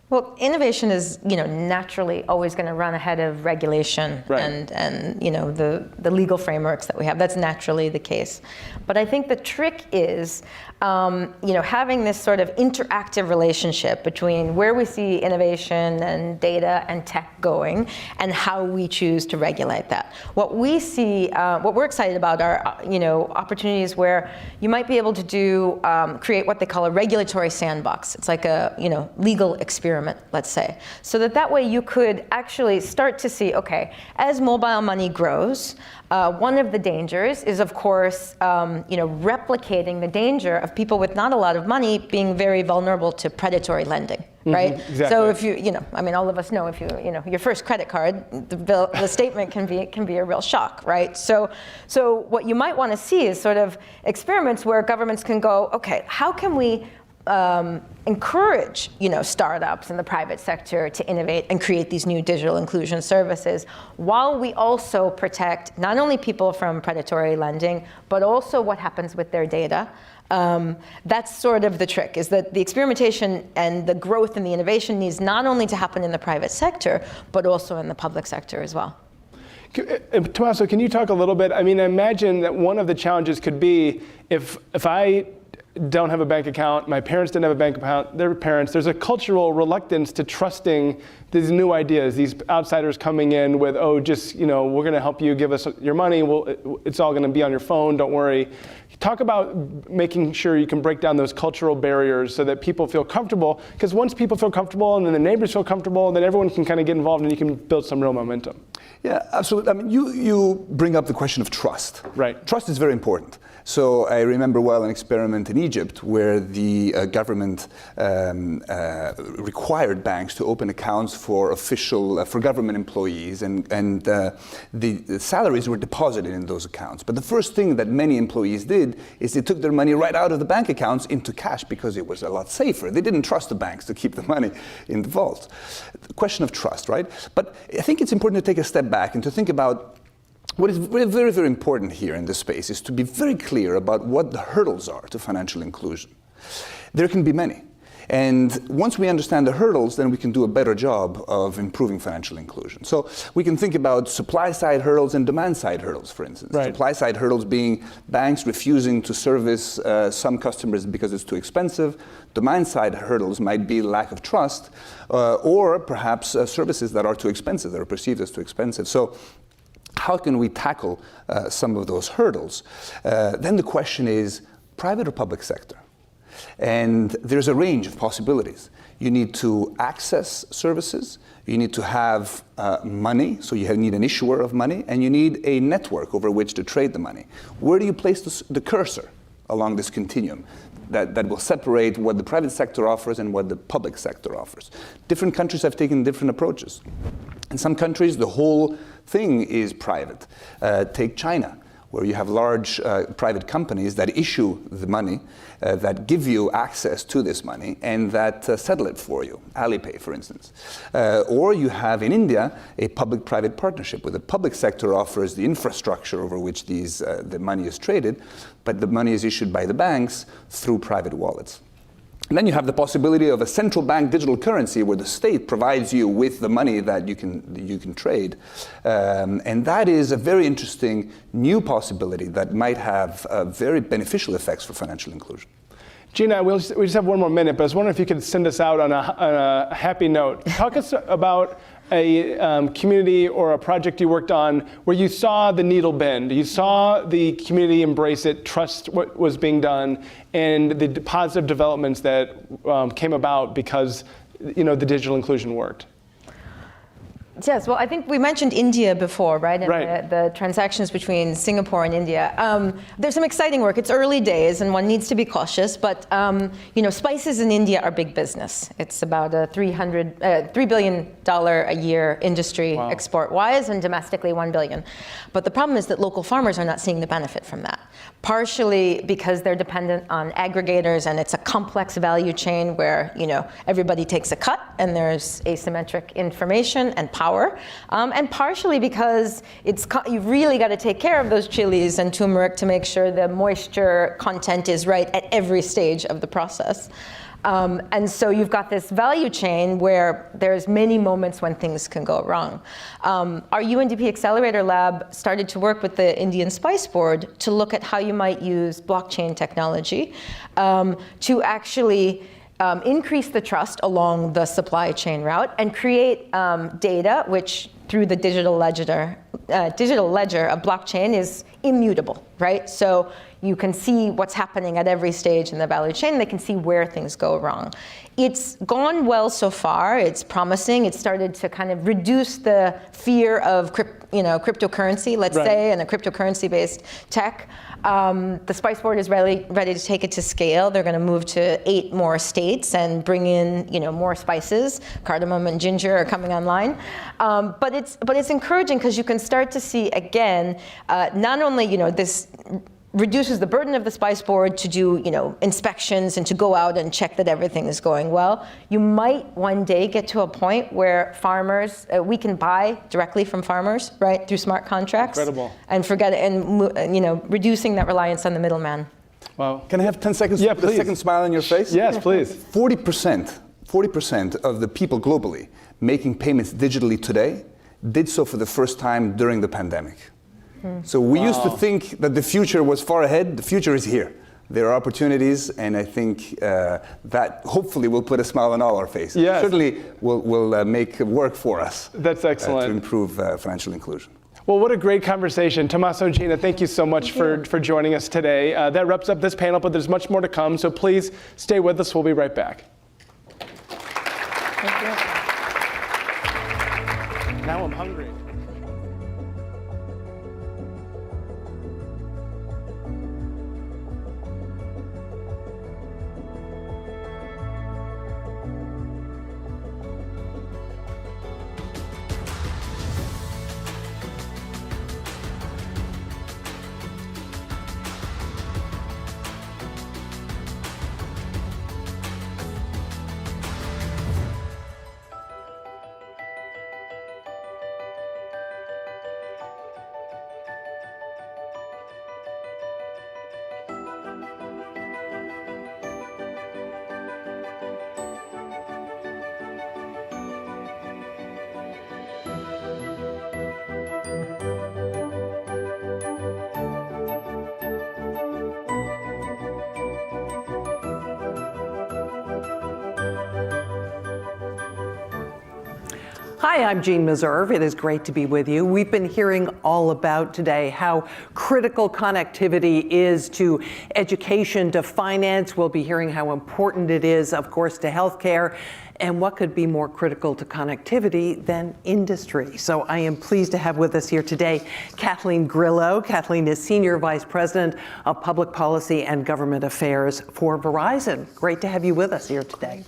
Well, innovation is, naturally always going to run ahead of regulation and the legal frameworks that we have. That's naturally the case. But I think the trick is, having this sort of interactive relationship between where we see innovation and data and tech going and how we choose to regulate that. What we see, what we're excited about are, opportunities where you might be able to create what they call a regulatory sandbox. It's like a, legal experiment, let's say. So that way you could actually start to see, okay, as mobile money grows, one of the dangers is, of course, replicating the danger of people with not a lot of money being very vulnerable to predatory lending, right? Exactly. So if all of us know if your first credit card, the statement can be a real shock, right? So what you might want to see is sort of experiments where governments can go, okay, how can we encourage startups in the private sector to innovate and create these new digital inclusion services, while we also protect not only people from predatory lending, but also what happens with their data. That's sort of the trick, is that the experimentation and the growth and the innovation needs not only to happen in the private sector, but also in the public sector as well. Tommaso, can you talk a little bit? I mean, I imagine that one of the challenges could be if I don't have a bank account, my parents didn't have a bank account, their parents, there's a cultural reluctance to trusting these new ideas, these outsiders coming in with, oh, just, we're going to help you, give us your money, it's all going to be on your phone, don't worry. Talk about making sure you can break down those cultural barriers so that people feel comfortable, because once people feel comfortable and then the neighbors feel comfortable, then everyone can kind of get involved and you can build some real momentum. Yeah, absolutely. I mean, you bring up the question of trust. Right. Trust is very important. So I remember well an experiment in Egypt where the government required banks to open accounts for for government employees, and the salaries were deposited in those accounts. But the first thing that many employees did is they took their money right out of the bank accounts into cash because it was a lot safer. They didn't trust the banks to keep the money in the vaults. The question of trust, right? But I think it's important to take a step back and to think about what is very, very, very important here in this space is to be very clear about what the hurdles are to financial inclusion. There can be many. And once we understand the hurdles, then we can do a better job of improving financial inclusion. So we can think about supply-side hurdles and demand-side hurdles, for instance. Right. Supply-side hurdles being banks refusing to service some customers because it's too expensive. Demand-side hurdles might be lack of trust, or perhaps services that are too expensive, that are perceived as too expensive. So how can we tackle some of those hurdles? Then the question is, private or public sector? And there's a range of possibilities. You need to access services, you need to have money, so you need an issuer of money, and you need a network over which to trade the money. Where do you place the cursor along this continuum that will separate what the private sector offers and what the public sector offers? Different countries have taken different approaches. In some countries, the whole thing is private. Take China, where you have large private companies that issue the money, that give you access to this money, and that settle it for you. Alipay, for instance. Or you have in India a public-private partnership, where the public sector offers the infrastructure over which the money is traded, but the money is issued by the banks through private wallets. And then you have the possibility of a central bank digital currency where the state provides you with the money that you can trade. And that is a very interesting new possibility that might have very beneficial effects for financial inclusion. Gina, we just have one more minute, but I was wondering if you could send us out on a happy note. Talk us about a community or a project you worked on where you saw the needle bend, you saw the community embrace it, trust what was being done, and the positive developments that came about because the digital inclusion worked. Yes, well, I think we mentioned India before, right? And right. The transactions between Singapore and India. There's some exciting work. It's early days, and one needs to be cautious. But spices in India are big business. It's about a $3 billion a year industry export-wise, and domestically $1 billion. But the problem is that local farmers are not seeing the benefit from that. Partially because they're dependent on aggregators, and it's a complex value chain where everybody takes a cut, and there's asymmetric information and power, and partially because you've really got to take care of those chilies and turmeric to make sure the moisture content is right at every stage of the process. And so you've got this value chain where there's many moments when things can go wrong. Our UNDP Accelerator Lab started to work with the Indian Spice Board to look at how you might use blockchain technology to actually increase the trust along the supply chain route and create data which, through the digital ledger of blockchain, is immutable, right? So you can see what's happening at every stage in the value chain. They can see where things go wrong. It's gone well so far. It's promising. It started to kind of reduce the fear of cryptocurrency, let's say, and a cryptocurrency-based tech. The Spice Board is ready to take it to scale. They're going to move to 8 more states and bring in, more spices. Cardamom and ginger are coming online. But it's encouraging because you can start to see again, not only this reduces the burden of the Spice Board to do, inspections and to go out and check that everything is going well. You might one day get to a point where farmers, we can buy directly from farmers, right, through smart contracts. Incredible. And reducing that reliance on the middleman. Wow. Can I have 10 seconds? Yeah, please. A second smile on your face? Yes, please. 40% of the people globally making payments digitally today did so for the first time during the pandemic. So we used to think that the future was far ahead. The future is here. there are opportunities, and I think that hopefully will put a smile on all our faces. Yes. Certainly will make work for us. That's excellent. To improve financial inclusion. Well, what a great conversation. Tommaso and Gina, thank you so much for joining us today. That wraps up this panel, but there's much more to come, so please stay with us. We'll be right back. Thank you. Now I'm hungry. Hi, I'm Jean Meserve. It is great to be with you. We've been hearing all about today how critical connectivity is to education, to finance. We'll be hearing how important it is, of course, to healthcare. And what could be more critical to connectivity than industry? So I am pleased to have with us here today Kathleen Grillo. Kathleen is Senior Vice President of Public Policy and Government Affairs for Verizon. Great to have you with us here today.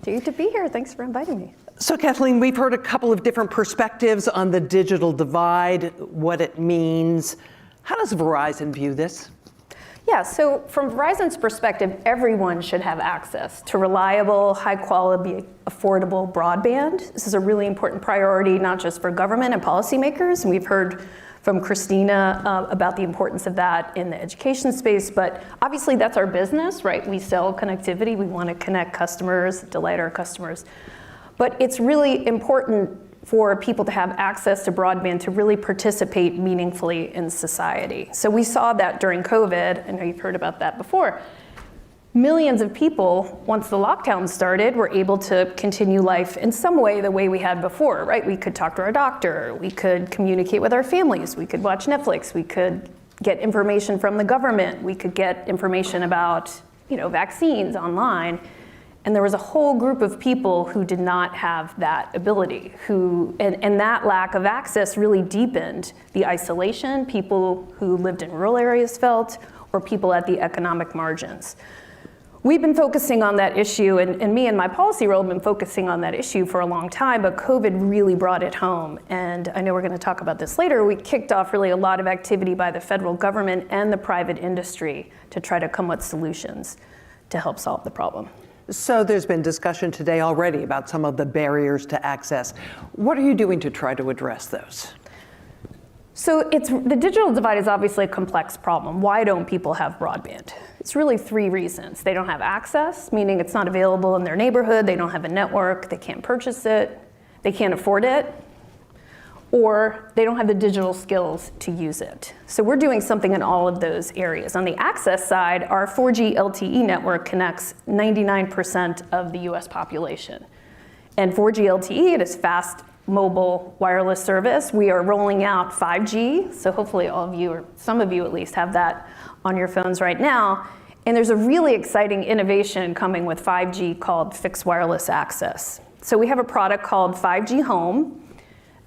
Great to be here. Thanks for inviting me. So Kathleen, we've heard a couple of different perspectives on the digital divide, what it means. How does Verizon view this? Yeah, so from Verizon's perspective, everyone should have access to reliable, high quality, affordable broadband. This is a really important priority, not just for government and policymakers. And we've heard from Kristina about the importance of that in the education space, but obviously that's our business, right? We sell connectivity, we want to connect customers, delight our customers. But it's really important for people to have access to broadband to really participate meaningfully in society. So we saw that during COVID. I know you've heard about that before. Millions of people, once the lockdown started, were able to continue life in some way the way we had before, right? We could talk to our doctor, we could communicate with our families, we could watch Netflix, we could get information from the government, we could get information about, vaccines online. And there was a whole group of people who did not have that ability, and that lack of access really deepened the isolation people who lived in rural areas felt, or people at the economic margins. We've been focusing on that issue, and me and my policy role have been focusing on that issue for a long time, but COVID really brought it home. And I know we're going to talk about this later. We kicked off really a lot of activity by the federal government and the private industry to try to come with solutions to help solve the problem. So there's been discussion today already about some of the barriers to access. What are you doing to try to address those? So the digital divide is obviously a complex problem. Why don't people have broadband? It's really three reasons. They don't have access, meaning it's not available in their neighborhood, they don't have a network, they can't purchase it, they can't afford it, or they don't have the digital skills to use it. So we're doing something in all of those areas. On the access side, our 4G LTE network connects 99% of the US population. And 4G LTE, it is fast mobile wireless service. We are rolling out 5G, so hopefully all of you, or some of you at least, have that on your phones right now. And there's a really exciting innovation coming with 5G called fixed wireless access. So we have a product called 5G Home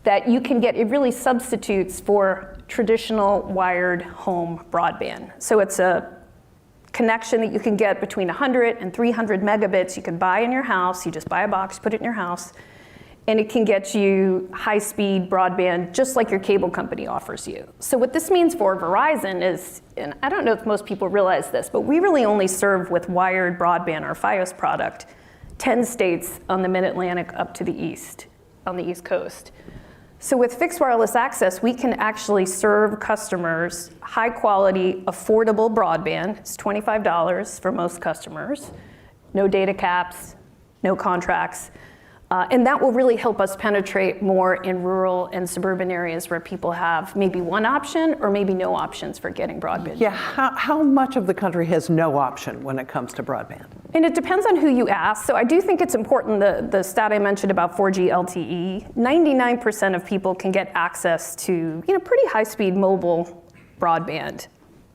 that you can get. It really substitutes for traditional wired home broadband. So it's a connection that you can get between 100 and 300 megabits you can buy in your house. You just buy a box, put it in your house, and it can get you high-speed broadband just like your cable company offers you. So what this means for Verizon is, and I don't know if most people realize this, but we really only serve with wired broadband, our Fios product, 10 states on the Mid-Atlantic up to the east, on the East Coast. So with fixed wireless access, we can actually serve customers high quality, affordable broadband. It's $25 for most customers. No data caps, no contracts. And that will really help us penetrate more in rural and suburban areas where people have maybe one option or maybe no options for getting broadband. Yeah, how much of the country has no option when it comes to broadband? And it depends on who you ask. So I do think it's important, the stat I mentioned about 4G LTE, 99% of people can get access to pretty high-speed mobile broadband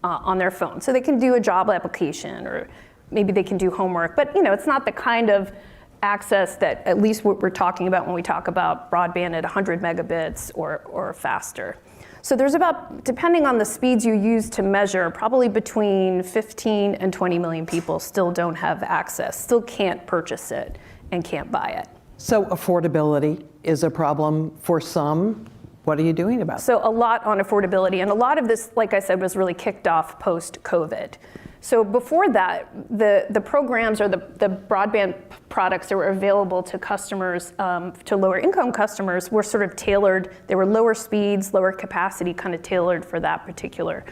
on their phone. So they can do a job application or maybe they can do homework, but it's not the kind of access that at least what we're talking about when we talk about broadband at 100 megabits or faster. So there's about, depending on the speeds you use to measure, probably between 15 and 20 million people still don't have access, still can't purchase it and can't buy it. So affordability is a problem for some. What are you doing about it? So a lot on affordability, and a lot of this, like I said, was really kicked off post-COVID. So before that, the programs or the broadband products that were available to customers, to lower income customers, were sort of tailored. They were lower speeds, lower capacity, kind of tailored for that particular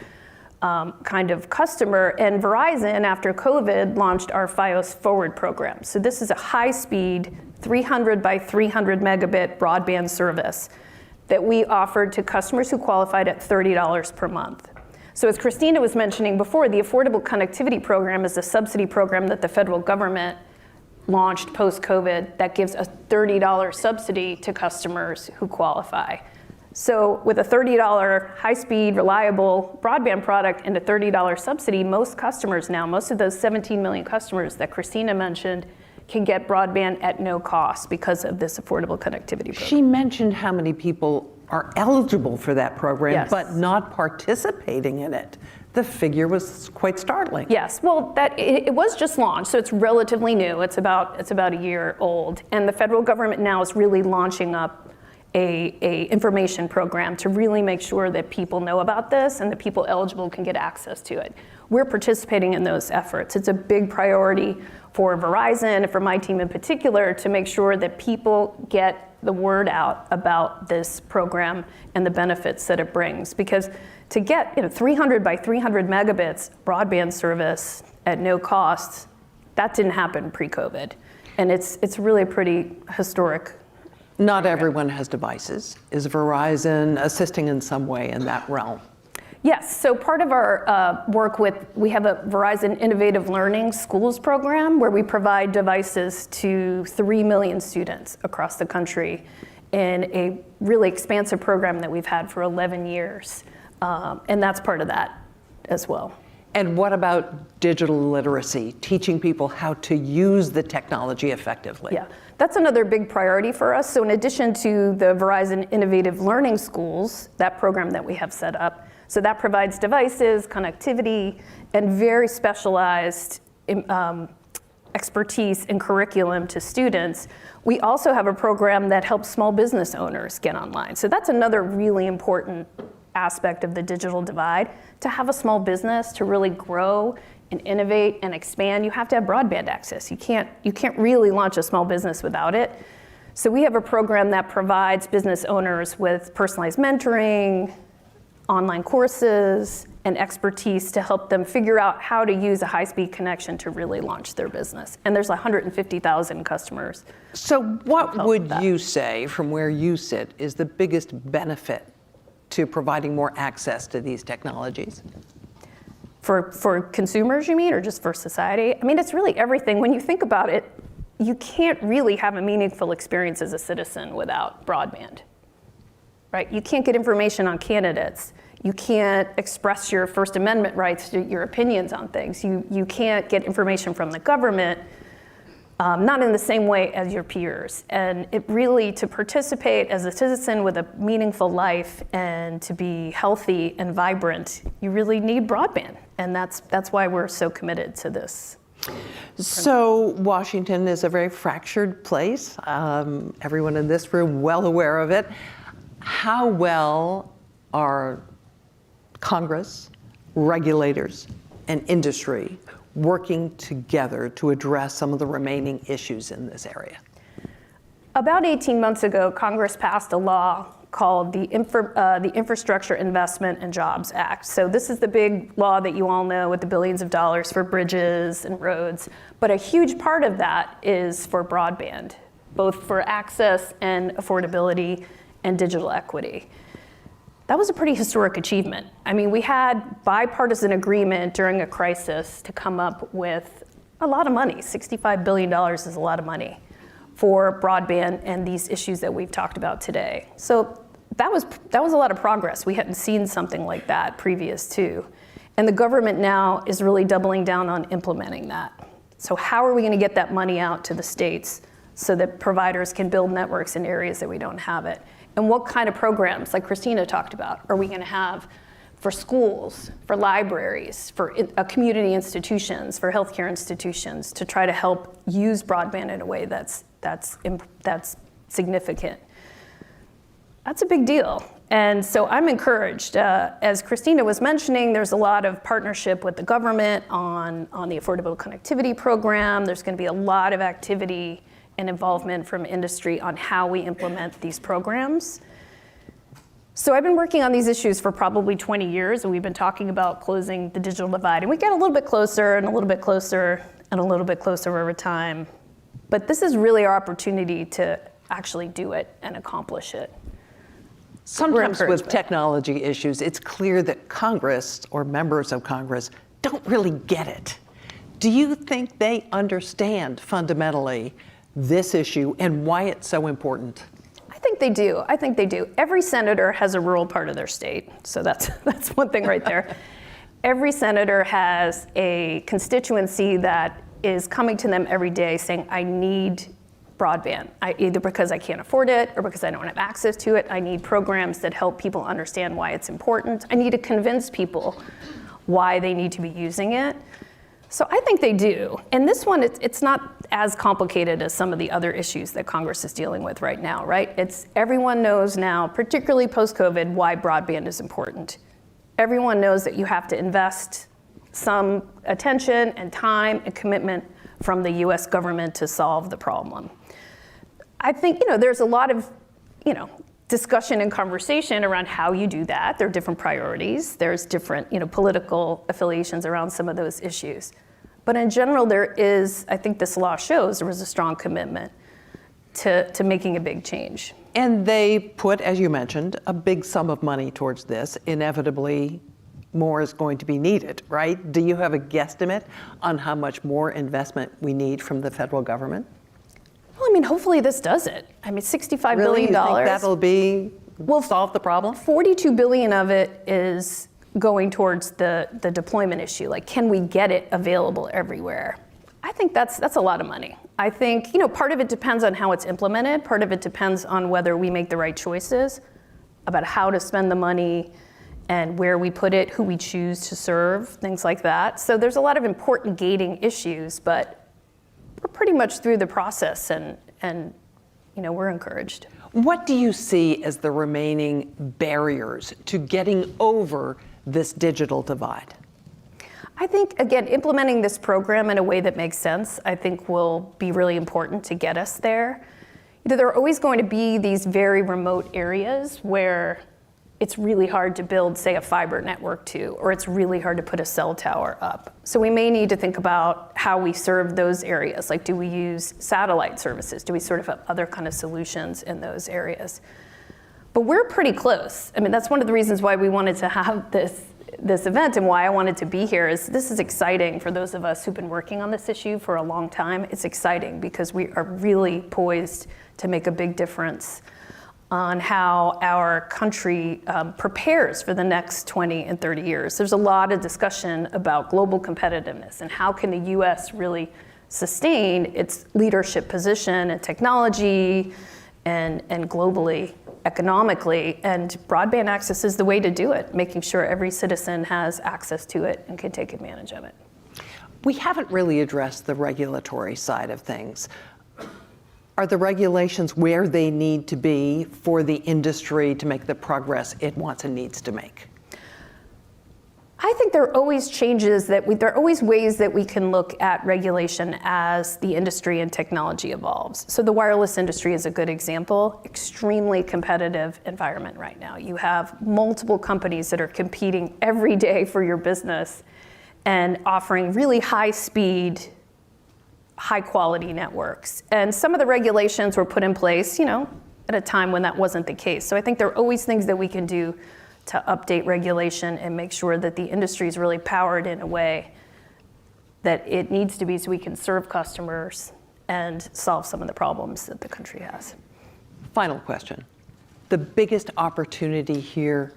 kind of customer. And Verizon, after COVID, launched our Fios Forward program. So this is a high-speed, 300 by 300 megabit broadband service that we offered to customers who qualified at $30 per month. So as Kristina was mentioning before, the Affordable Connectivity Program is a subsidy program that the federal government launched post-COVID that gives a $30 subsidy to customers who qualify. So with a $30 high-speed, reliable broadband product and a $30 subsidy, most customers now, most of those 17 million customers that Kristina mentioned, can get broadband at no cost because of this Affordable Connectivity Program. She mentioned how many people are eligible for that program, Yes. but not participating in it. The figure was quite startling. Yes, well, it was just launched, so it's relatively new. It's about a year old, and the federal government now is really launching up a information program to really make sure that people know about this and that people eligible can get access to it. We're participating in those efforts. It's a big priority for Verizon and for my team in particular to make sure that people get the word out about this program and the benefits that it brings. Because to get 300 by 300 megabits broadband service at no cost, that didn't happen pre-COVID. And it's really a pretty historic. Not everyone has devices. Is Verizon assisting in some way in that realm? Yes, so part of our work we have a Verizon Innovative Learning Schools program where we provide devices to 3 million students across the country in a really expansive program that we've had for 11 years. And that's part of that as well. And what about digital literacy, teaching people how to use the technology effectively? Yeah, that's another big priority for us. So in addition to the Verizon Innovative Learning Schools, that program that we have set up, so that provides devices, connectivity, and very specialized expertise and curriculum to students. We also have a program that helps small business owners get online. So that's another really important aspect of the digital divide. To have a small business, to really grow and innovate and expand, you have to have broadband access. You can't really launch a small business without it. So we have a program that provides business owners with personalized mentoring, online courses, and expertise to help them figure out how to use a high-speed connection to really launch their business. And there's 150,000 customers. So what would you say, from where you sit, is the biggest benefit to providing more access to these technologies? For consumers, you mean, or just for society? I mean, it's really everything. When you think about it, you can't really have a meaningful experience as a citizen without broadband, right? You can't get information on candidates. You can't express your First Amendment rights, your opinions on things. You can't get information from the government, not in the same way as your peers. And it really, to participate as a citizen with a meaningful life and to be healthy and vibrant, you really need broadband. And that's why we're so committed to this. So Washington is a very fractured place. Everyone in this room well aware of it. How well are Congress, regulators, and industry working together to address some of the remaining issues in this area? About 18 months ago, Congress passed a law called the Infrastructure Investment and Jobs Act. So this is the big law that you all know with the billions of dollars for bridges and roads. But a huge part of that is for broadband both for access and affordability and digital equity. That was a pretty historic achievement. I mean, we had bipartisan agreement during a crisis to come up with a lot of money. $65 billion is a lot of money for broadband and these issues that we've talked about today. So that was a lot of progress. We hadn't seen something like that previous to. And the government now is really doubling down on implementing that. So how are we going to get that money out to the states so that providers can build networks in areas that we don't have it? And what kind of programs, like Kristina talked about, are we going to have for schools, for libraries, for community institutions, for healthcare institutions, to try to help use broadband in a way that's significant? That's a big deal. And so I'm encouraged. As Kristina was mentioning, there's a lot of partnership with the government on the Affordable Connectivity Program. There's going to be a lot of activity and involvement from industry on how we implement these programs. So I've been working on these issues for probably 20 years, and we've been talking about closing the digital divide. And we get a little bit closer and a little bit closer and a little bit closer over time. But this is really our opportunity to actually do it and accomplish it. Sometimes with technology issues, it's clear that Congress or members of Congress don't really get it. Do you think they understand fundamentally this issue and why it's so important? I think they do. I think they do. Every senator has a rural part of their state. So that's one thing right there. Every senator has a constituency that is coming to them every day saying, I need broadband, either because I can't afford it or because I don't have access to it. I need programs that help people understand why it's important. I need to convince people why they need to be using it. So I think they do. And this one, it's not as complicated as some of the other issues that Congress is dealing with right now, right? Everyone knows now, particularly post-COVID, why broadband is important. Everyone knows that you have to invest some attention and time and commitment from the US government to solve the problem. I think, there's a lot of, discussion and conversation around how you do that. There are different priorities. There's different, political affiliations around some of those issues. But in general, there is, I think this law shows there was a strong commitment to making a big change. And they put, as you mentioned, a big sum of money towards this. Inevitably, more is going to be needed, right? Do you have a guesstimate on how much more investment we need from the federal government? Well, hopefully this does it. $65 billion. You think that'll solve the problem? 42 billion of it is going towards the deployment issue. Like, can we get it available everywhere? I think that's a lot of money. I think, part of it depends on how it's implemented. Part of it depends on whether we make the right choices about how to spend the money and where we put it, who we choose to serve, things like that. So there's a lot of important gating issues, but we're pretty much through the process and we're encouraged. What do you see as the remaining barriers to getting over this digital divide? I think, again, implementing this program in a way that makes sense, I think will be really important to get us there. There are always going to be these very remote areas where it's really hard to build, say, a fiber network to, or it's really hard to put a cell tower up. So we may need to think about how we serve those areas. Like, do we use satellite services? Do we sort of have other kind of solutions in those areas? But we're pretty close. That's one of the reasons why we wanted to have this event and why I wanted to be here. Is this is exciting for those of us who've been working on this issue for a long time. It's exciting because we are really poised to make a big difference on how our country prepares for the next 20 and 30 years. There's a lot of discussion about global competitiveness and how can the US really sustain its leadership position in technology and globally, economically, and broadband access is the way to do it, making sure every citizen has access to it and can take advantage of it. We haven't really addressed the regulatory side of things. Are the regulations where they need to be for the industry to make the progress it wants and needs to make? I think there are always there are always ways that we can look at regulation as the industry and technology evolves. So the wireless industry is a good example. Extremely competitive environment right now. You have multiple companies that are competing every day for your business and offering really high speed high quality networks. And some of the regulations were put in place, at a time when that wasn't the case. So I think there are always things that we can do to update regulation and make sure that the industry is really powered in a way that it needs to be so we can serve customers and solve some of the problems that the country has. Final question. The biggest opportunity here,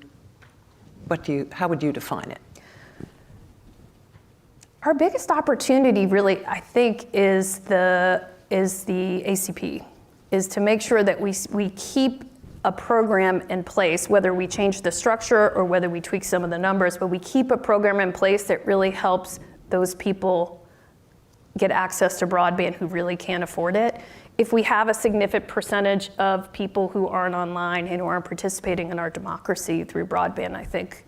how would you define it? Our biggest opportunity really, I think, is the ACP, is to make sure that we keep a program in place, whether we change the structure or whether we tweak some of the numbers, but we keep a program in place that really helps those people get access to broadband who really can't afford it. If we have a significant percentage of people who aren't online and who aren't participating in our democracy through broadband, I think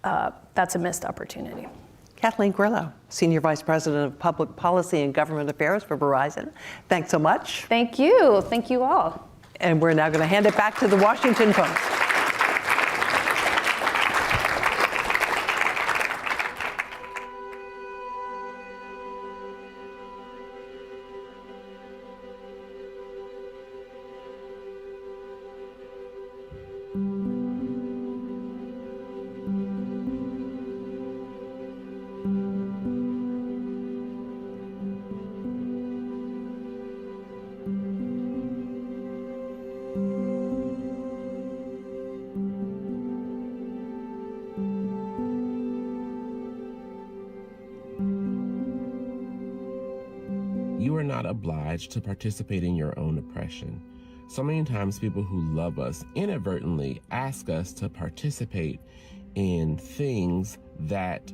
that's a missed opportunity. Kathleen Grillo, Senior Vice President of Public Policy and Government Affairs for Verizon. Thanks so much. Thank you. Thank you all. And we're now going to hand it back to the Washington Post. You are not obliged to participate in your own oppression. So many times people who love us inadvertently ask us to participate in things that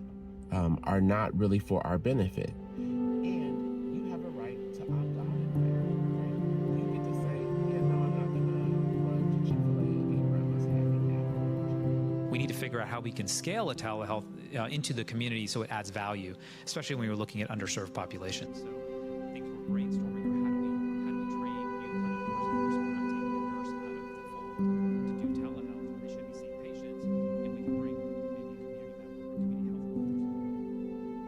are not really for our benefit. And you have a right to opt out of that. You get to say, yeah, no, I'm not gonna run to Chick-fil-A and be around us having that. We need to figure out how we can scale a telehealth into the community so it adds value, especially when we're looking at underserved populations. So I think we're brainstorming on how do we train new clinical personnel so we're not taking a nurse out of the fold to do telehealth when they should be seeing patients, and we can bring maybe a community member or community health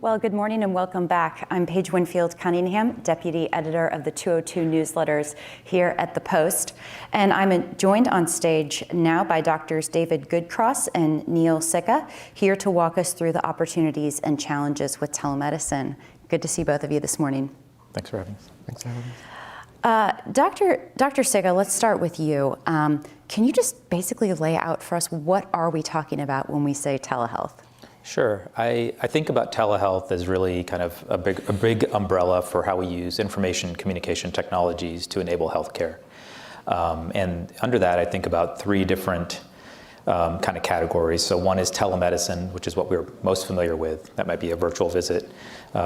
Well, good morning and welcome back. I'm Paige Winfield Cunningham, Deputy Editor of the 202 newsletters here at the Post. And I'm joined on stage now by Drs. David Goode-Cross and Neal Sikka, here to walk us through the opportunities and challenges with telemedicine. Good to see both of you this morning. Thanks for having us. Thanks for having us. Dr. Sikka, let's start with you. Can you just basically lay out for us what are we talking about when we say telehealth? Sure. I think about telehealth as really kind of a big umbrella for how we use information communication technologies to enable healthcare. And under that, I think about three different kind of categories. So one is telemedicine, which is what we're most familiar with. That might be a virtual visit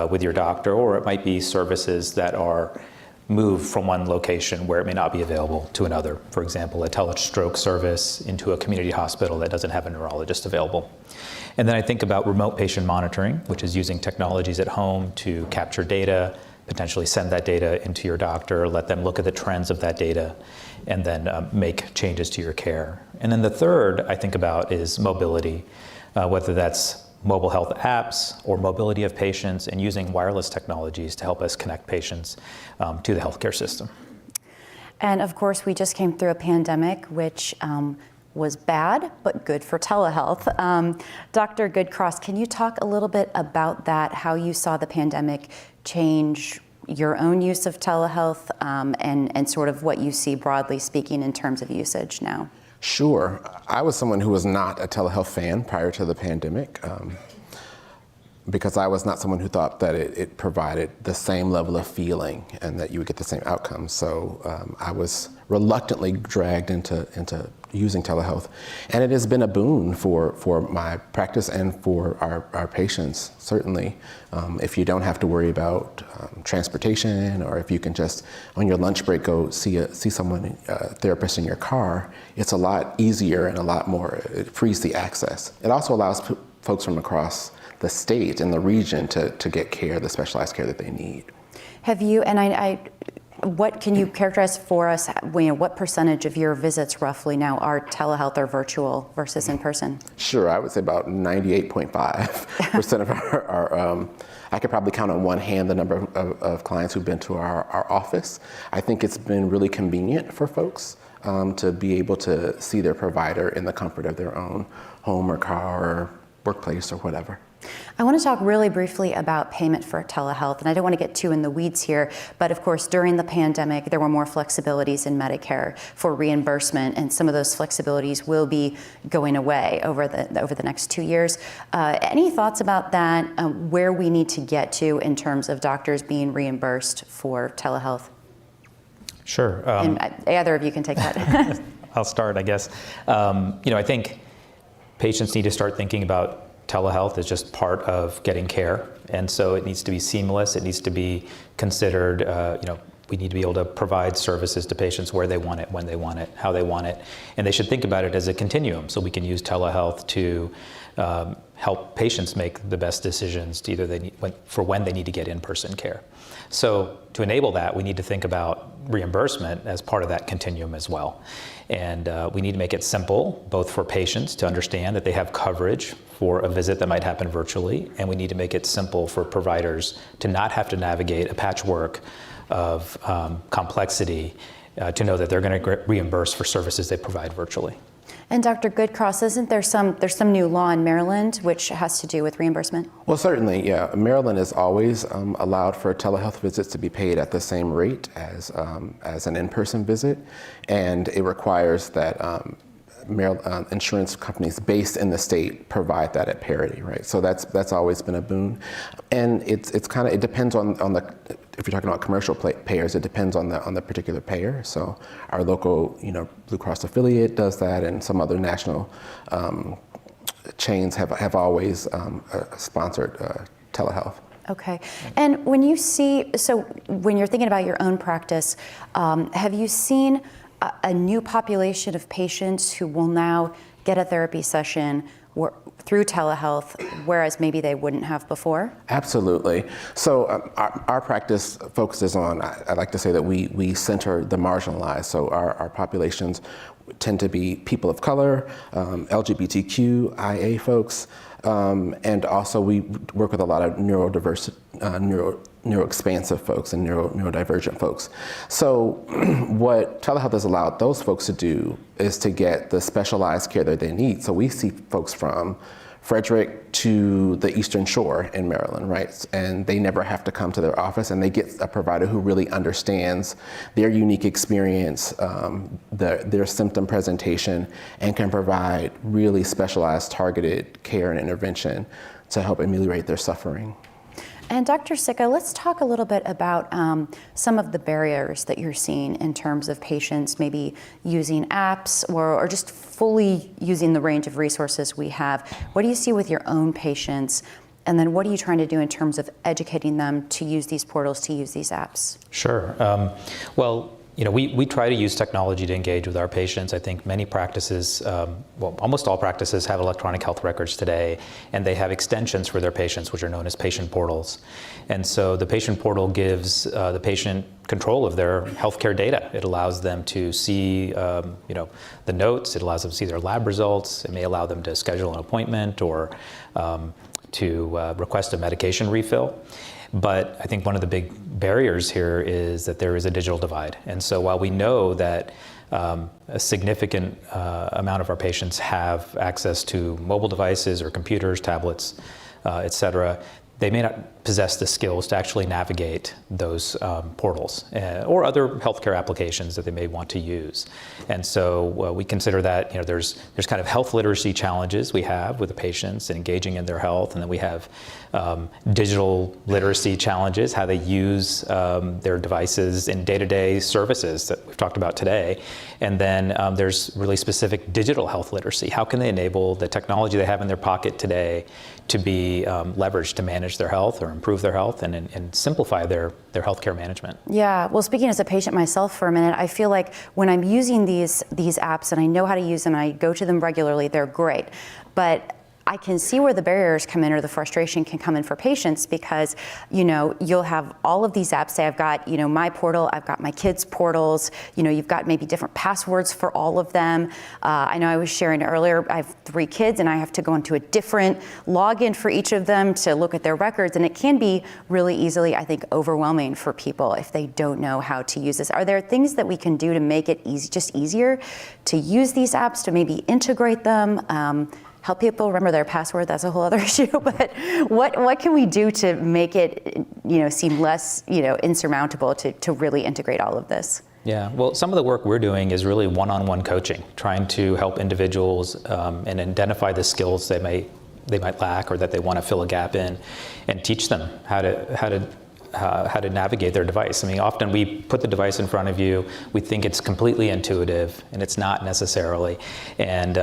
with your doctor, or it might be services that are moved from one location where it may not be available to another. For example, a telestroke service into a community hospital that doesn't have a neurologist available. And then I think about remote patient monitoring, which is using technologies at home to capture data, potentially send that data into your doctor, let them look at the trends of that data, and then make changes to your care. And then the third I think about is mobility, whether that's mobile health apps or mobility of patients and using wireless technologies to help us connect patients to the healthcare system. And of course, we just came through a pandemic, which was bad, but good for telehealth. Dr. Goode-Cross, can you talk a little bit about that, how you saw the pandemic change your own use of telehealth and sort of what you see broadly speaking in terms of usage now? Sure. I was someone who was not a telehealth fan prior to the pandemic because I was not someone who thought that it provided the same level of feeling and that you would get the same outcomes. So I was reluctantly dragged into using telehealth. And it has been a boon for my practice and for our patients, certainly. If you don't have to worry about transportation, or if you can just, on your lunch break, go see someone, a therapist in your car, it's a lot easier and a lot more, it frees the access. It also allows folks from across the state and the region to get care, the specialized care that they need. Have you, and what can you characterize for us, what percentage of your visits roughly now are telehealth or virtual versus in person? Sure, I would say about 98.5% of our I could probably count on one hand the number of clients who've been to our office. I think it's been really convenient for folks to be able to see their provider in the comfort of their own home or car or workplace or whatever. I want to talk really briefly about payment for telehealth, and I don't want to get too in the weeds here, but of course during the pandemic there were more flexibilities in Medicare for reimbursement, and some of those flexibilities will be going away over the next 2 years. Any thoughts about that, where we need to get to in terms of doctors being reimbursed for telehealth? Sure. And either of you can take that. I'll start, I guess. I think patients need to start thinking about telehealth as just part of getting care, and so it needs to be seamless. It needs to be considered. We need to be able to provide services to patients where they want it, when they want it, how they want it, and they should think about it as a continuum. So we can use telehealth to help patients make the best decisions to for when they need to get in-person care. So to enable that, we need to think about reimbursement as part of that continuum as well. And we need to make it simple, both for patients to understand that they have coverage for a visit that might happen virtually, and we need to make it simple for providers to not have to navigate a patchwork of complexity to know that they're going to reimburse for services they provide virtually. And Dr. Goode-Cross, isn't there's some new law in Maryland which has to do with reimbursement? Well, certainly, yeah. Maryland has always allowed for telehealth visits to be paid at the same rate as an in-person visit, and it requires that insurance companies based in the state provide that at parity, right? So that's always been a boon, and it depends on the. If you're talking about commercial payers, it depends on the particular payer. So our local, Blue Cross affiliate does that, and some other national chains have always sponsored telehealth. Okay, and when you're thinking about your own practice, have you seen a new population of patients who will now get a therapy session through telehealth, whereas maybe they wouldn't have before? Absolutely. So our practice focuses on, I like to say that we center the marginalized. So our populations tend to be people of color, LGBTQIA folks, and also we work with a lot of neuroexpansive folks and neurodivergent folks. So what telehealth has allowed those folks to do is to get the specialized care that they need. So we see folks from Frederick to the Eastern Shore in Maryland, right? And they never have to come to their office, and they get a provider who really understands their unique experience, their symptom presentation, and can provide really specialized, targeted care and intervention to help ameliorate their suffering. And Dr. Sikka, let's talk a little bit about some of the barriers that you're seeing in terms of patients maybe using apps or just fully using the range of resources we have. What do you see with your own patients? And then what are you trying to do in terms of educating them to use these portals, to use these apps? Sure. We try to use technology to engage with our patients. I think many practices, almost all practices have electronic health records today, and they have extensions for their patients, which are known as patient portals. And so the patient portal gives the patient control of their healthcare data. It allows them to see, the notes. It allows them to see their lab results. It may allow them to schedule an appointment or to request a medication refill. But I think one of the big barriers here is that there is a digital divide. And so while we know that a significant amount of our patients have access to mobile devices or computers, tablets, et cetera, they may not possess the skills to actually navigate those portals or other healthcare applications that they may want to use. And so we consider that there's kind of health literacy challenges we have with the patients and engaging in their health, and then we have digital literacy challenges, how they use their devices in day-to-day services that we've talked about today. And then there's really specific digital health literacy. How can they enable the technology they have in their pocket today to be leveraged to manage their health or improve their health and simplify their healthcare management? Yeah, well, speaking as a patient myself for a minute, I feel like when I'm using these apps and I know how to use them, and I go to them regularly, they're great. But I can see where the barriers come in or the frustration can come in for patients because, you'll have all of these apps. Say I've got, my portal, I've got my kids' portals, you've got maybe different passwords for all of them. I know I was sharing earlier, I have 3 kids and I have to go into a different login for each of them to look at their records. And it can be really easily, I think, overwhelming for people if they don't know how to use this. Are there things that we can do to make it easier to use these apps, to maybe integrate them, help people remember their password? That's a whole other issue. But what can we do to make it, seem less, insurmountable to really integrate all of this? Yeah, well, some of the work we're doing is really one-on-one coaching, trying to help individuals and identify the skills they might lack or that they want to fill a gap in, and teach them how to navigate their device. I mean, often we put the device in front of you, we think it's completely intuitive, and it's not necessarily. And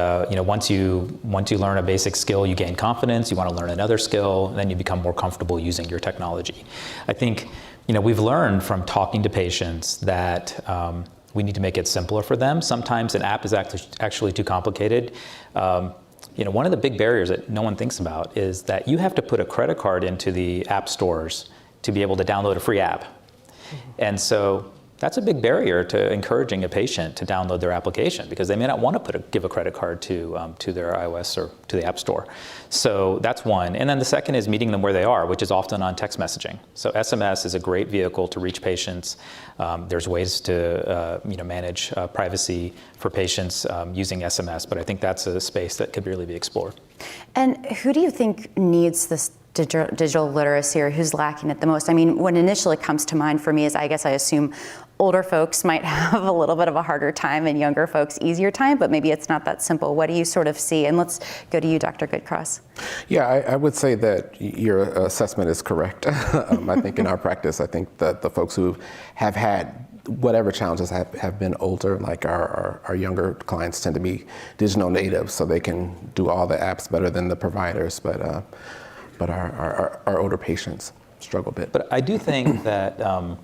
once you learn a basic skill, you gain confidence. You want to learn another skill, and then you become more comfortable using your technology. I think we've learned from talking to patients that we need to make it simpler for them. Sometimes an app is actually too complicated. One of the big barriers that no one thinks about is that you have to put a credit card into the app stores to be able to download a free app. And so that's a big barrier to encouraging a patient to download their application, because they may not want to give a credit card to their iOS or to the App Store. So that's one. And then the second is meeting them where they are, which is often on text messaging. So SMS is a great vehicle to reach patients. There's ways to manage privacy for patients using SMS, but I think that's a space that could really be explored. And who do you think needs this digital literacy, or who's lacking it the most? I mean, what initially comes to mind for me is, I assume older folks might have a little bit of a harder time and younger folks easier time, but maybe it's not that simple. What do you sort of see? And let's go to you, Dr. Goode-Cross. Yeah, I would say that your assessment is correct. I think in our practice, I think that the folks who have had whatever challenges have been older, like our younger clients tend to be digital natives, so they can do all the apps better than the providers, but our older patients struggle a bit. But I do think that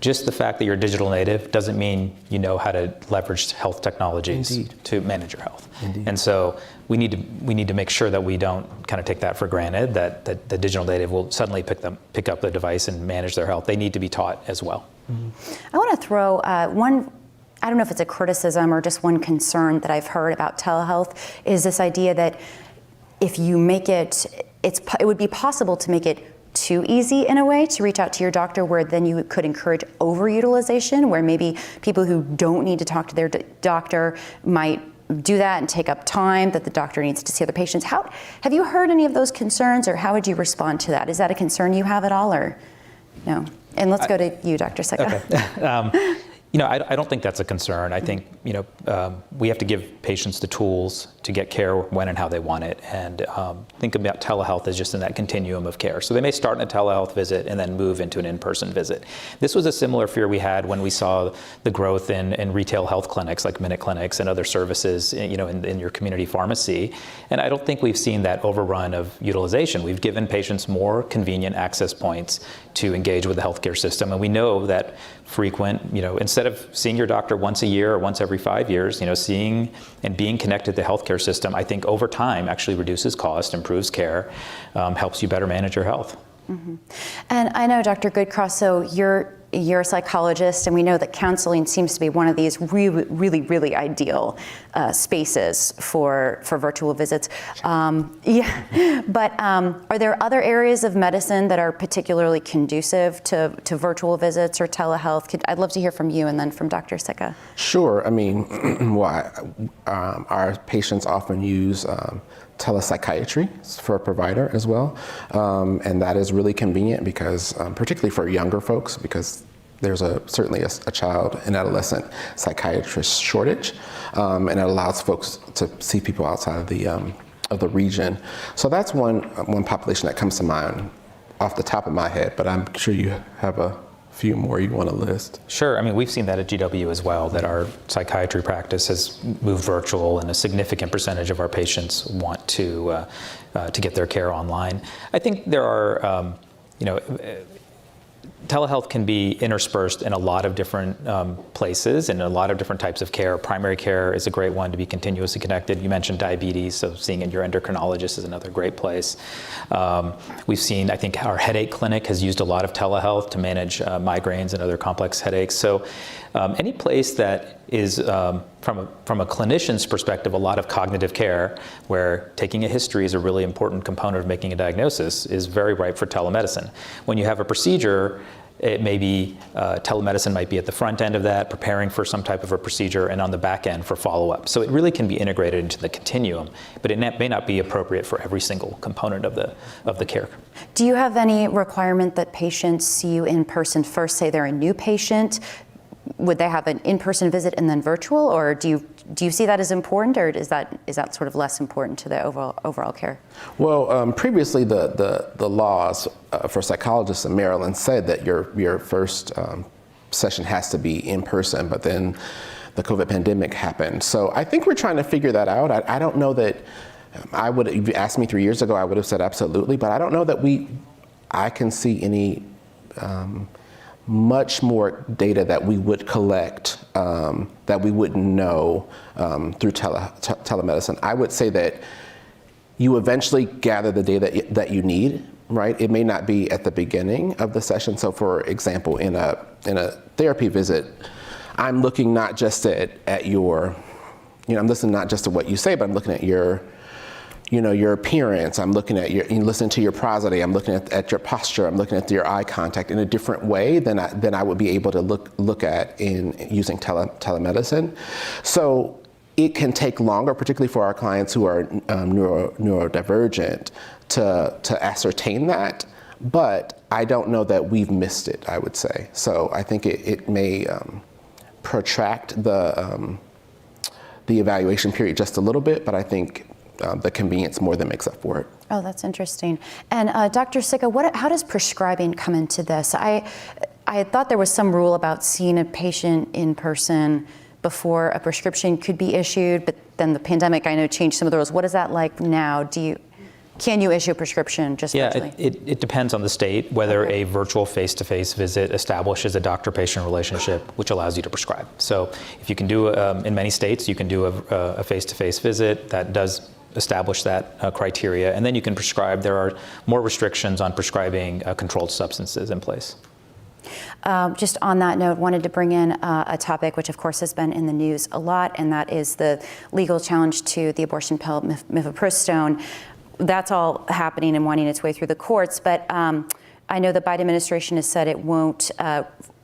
just the fact that you're a digital native doesn't mean you know how to leverage health technologies Indeed. To manage your health. Indeed. And so we need to make sure that we don't kind of take that for granted, that the digital native will suddenly pick up the device and manage their health. They need to be taught as well. I want to throw one, I don't know if it's a criticism or just one concern that I've heard about telehealth, is this idea that if you make it would be possible to make it too easy in a way to reach out to your doctor, where then you could encourage overutilization, where maybe people who don't need to talk to their doctor might do that and take up time that the doctor needs to see other patients. Have you heard any of those concerns, or how would you respond to that? Is that a concern you have at all, or no? And let's go to you, Dr. Sikka. Okay. I don't think that's a concern. I think, we have to give patients the tools to get care when and how they want it. And think about telehealth as just in that continuum of care. So they may start in a telehealth visit and then move into an in-person visit. This was a similar fear we had when we saw the growth in retail health clinics, like Minute Clinics and other services, in your community pharmacy. And I don't think we've seen that overrun of utilization. We've given patients more convenient access points to engage with the healthcare system. And we know that frequent, instead of seeing your doctor once a year or once every 5 years, seeing and being connected to the healthcare system, I think over time actually reduces cost, improves care, helps you better manage your health. Mm-hmm. And I know, Dr. Goode-Cross, so you're a psychologist, and we know that counseling seems to be one of these really, really, really ideal spaces for virtual visits. But are there other areas of medicine that are particularly conducive to virtual visits or telehealth? I'd love to hear from you and then from Dr. Sikka. Sure. I mean, our patients often use telepsychiatry for a provider as well, and that is really convenient because, particularly for younger folks, because there's certainly a child and adolescent psychiatrist shortage, and it allows folks to see people outside of the region. So that's one population that comes to mind off the top of my head, but I'm sure you have a few more you want to list. Sure. I mean, we've seen that at GW as well, that our psychiatry practice has moved virtual, and a significant percentage of our patients want to get their care online. I think there are, telehealth can be interspersed in a lot of different places and a lot of different types of care. Primary care is a great one to be continuously connected. You mentioned diabetes, so seeing in your endocrinologist is another great place. We've seen, I think our headache clinic has used a lot of telehealth to manage migraines and other complex headaches. So any place that is, from a clinician's perspective, a lot of cognitive care, where taking a history is a really important component of making a diagnosis, is very ripe for telemedicine. When you have a procedure, it may be, telemedicine might be at the front end of that, preparing for some type of a procedure, and on the back end for follow-up. So it really can be integrated into the continuum, but it may not be appropriate for every single component of the care. Do you have any requirement that patients see you in person first? Say they're a new patient, would they have an in-person visit and then virtual, or do you see that as important, or is that sort of less important to the overall care? Well, previously the laws for psychologists in Maryland said that your first session has to be in person, but then the COVID pandemic happened. So I think we're trying to figure that out. I don't know that if you asked me 3 years ago, I would have said absolutely, but I don't know that I can see any much more data that we would collect that we wouldn't know through telemedicine. I would say that you eventually gather the data that you need, right? It may not be at the beginning of the session. So for example, in a therapy visit, I'm looking not just at your, I'm listening not just to what you say, but I'm looking at your appearance. I'm looking at listening to your prosody. I'm looking at your posture. I'm looking at your eye contact in a different way than I would be able to look at in using telemedicine. So it can take longer, particularly for our clients who are neurodivergent, to ascertain that. But I don't know that we've missed it, I would say. So I think it may protract the evaluation period just a little bit, but I think the convenience more than makes up for it. Oh, that's interesting. And Dr. Sikka, how does prescribing come into this? I thought there was some rule about seeing a patient in person before a prescription could be issued, but then the pandemic, I know, changed some of the rules. What is that like now? Can you issue a prescription just virtually? Yeah, it depends on the state, whether a virtual face-to-face visit establishes a doctor-patient relationship, which allows you to prescribe. So if you can do, in many states, you can do a face-to-face visit that does establish that criteria, and then you can prescribe. There are more restrictions on prescribing controlled substances in place. Just on that note, wanted to bring in a topic which of course has been in the news a lot, and that is the legal challenge to the abortion pill mifepristone. That's all happening and winding its way through the courts, but I know the Biden administration has said it won't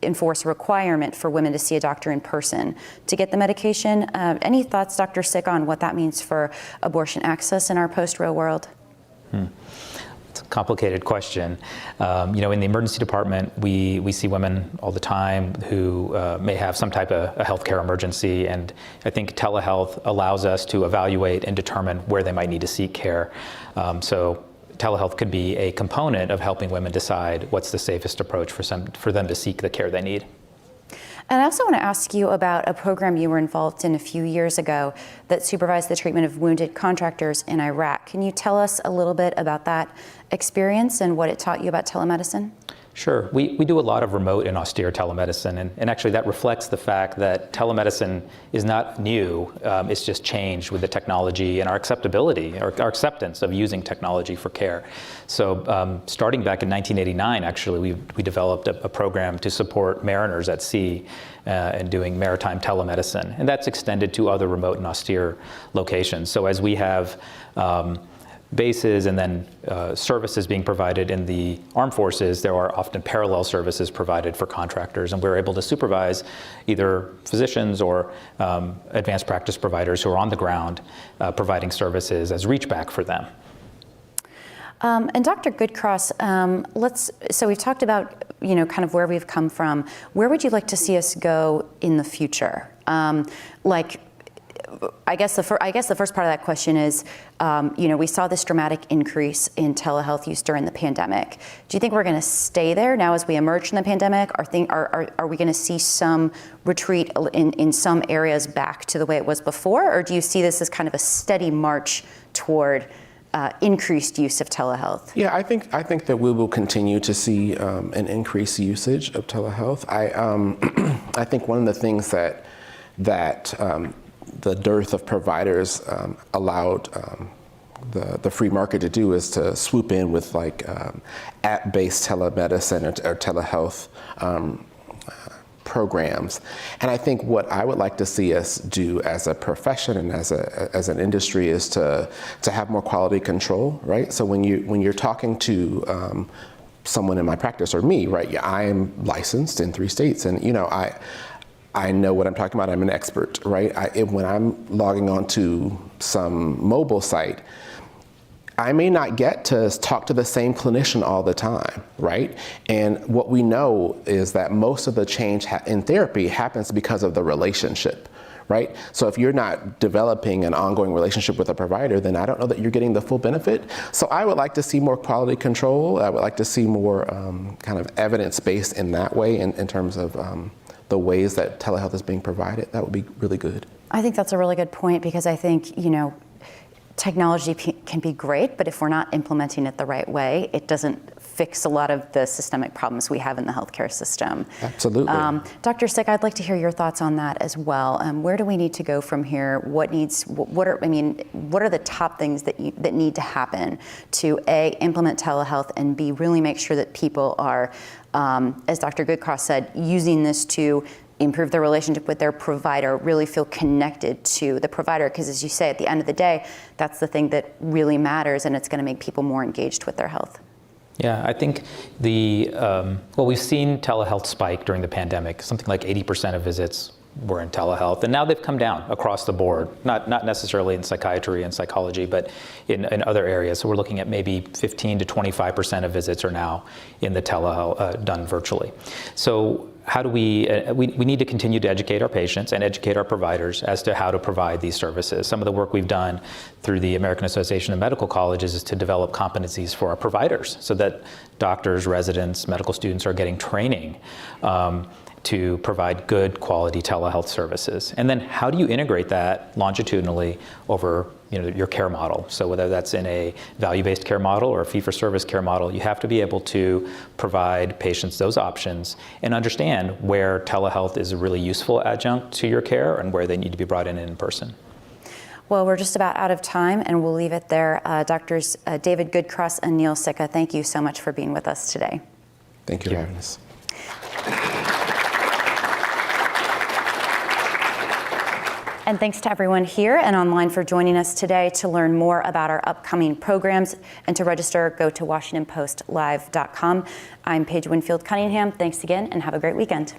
enforce a requirement for women to see a doctor in person to get the medication. Any thoughts, Dr. Sikka, on what that means for abortion access in our post-Roe world? It's a complicated question. In the emergency department, we see women all the time who may have some type of a healthcare emergency, and I think telehealth allows us to evaluate and determine where they might need to seek care. So telehealth could be a component of helping women decide what's the safest approach for them to seek the care they need. And I also want to ask you about a program you were involved in a few years ago that supervised the treatment of wounded contractors in Iraq. Can you tell us a little bit about that experience and what it taught you about telemedicine? Sure. We do a lot of remote and austere telemedicine, and actually that reflects the fact that telemedicine is not new. It's just changed with the technology and our acceptability, or our acceptance of using technology for care. So starting back in 1989, actually, we developed a program to support mariners at sea and doing maritime telemedicine, and that's extended to other remote and austere locations. So as we have bases and then services being provided in the armed forces, there are often parallel services provided for contractors, and we're able to supervise either physicians or advanced practice providers who are on the ground providing services as reach back for them. And Dr. Goode-Cross, so we've talked about, kind of where we've come from. Where would you like to see us go in the future? I guess the first part of that question is, we saw this dramatic increase in telehealth use during the pandemic. Do you think we're going to stay there now as we emerge from the pandemic? Are we going to see some retreat in some areas back to the way it was before? Or do you see this as kind of a steady march toward increased use of telehealth? Yeah, I think that we will continue to see an increased usage of telehealth. I think one of the things that the dearth of providers allowed the free market to do is to swoop in with like app-based telemedicine or telehealth programs. And I think what I would like to see us do as a profession and as an industry is to have more quality control, right? So when you're talking to someone in my practice or me, right? I am licensed in 3 states, and I know what I'm talking about. I'm an expert, right? When I'm logging on to some mobile site, I may not get to talk to the same clinician all the time, right? And what we know is that most of the change in therapy happens because of the relationship, right? So if you're not developing an ongoing relationship with a provider, then I don't know that you're getting the full benefit. So I would like to see more quality control. I would like to see more kind of evidence-based in that way in terms of the ways that telehealth is being provided. That would be really good. I think that's a really good point, because I think, technology can be great, but if we're not implementing it the right way, it doesn't fix a lot of the systemic problems we have in the healthcare system. Absolutely. Dr. Sikka, I'd like to hear your thoughts on that as well. Where do we need to go from here? What are the top things that need to happen to A, implement telehealth, and B, really make sure that people are, as Dr. Goode-Cross said, using this to improve their relationship with their provider, really feel connected to the provider, because as you say, at the end of the day, that's the thing that really matters, and it's going to make people more engaged with their health. Yeah, I think we've seen telehealth spike during the pandemic. Something like 80% of visits were in telehealth, and now they've come down across the board, not necessarily in psychiatry and psychology, but in other areas. So we're looking at maybe 15 to 25% of visits are now in the telehealth done virtually. So how do we need to continue to educate our patients and educate our providers as to how to provide these services. Some of the work we've done through the American Association of Medical Colleges is to develop competencies for our providers so that doctors, residents, medical students are getting training to provide good quality telehealth services. And then how do you integrate that longitudinally over your care model? So whether that's in a value-based care model or a fee-for-service care model, you have to be able to provide patients those options and understand where telehealth is a really useful adjunct to your care and where they need to be brought in person. Well, we're just about out of time, and we'll leave it there. Doctors David Goode-Cross and Neal Sikka, thank you so much for being with us today. Thank you for having us. And thanks to everyone here and online for joining us today. To learn more about our upcoming programs and to register, go to WashingtonPostLive.com. I'm Paige Winfield Cunningham. Thanks again, and have a great weekend.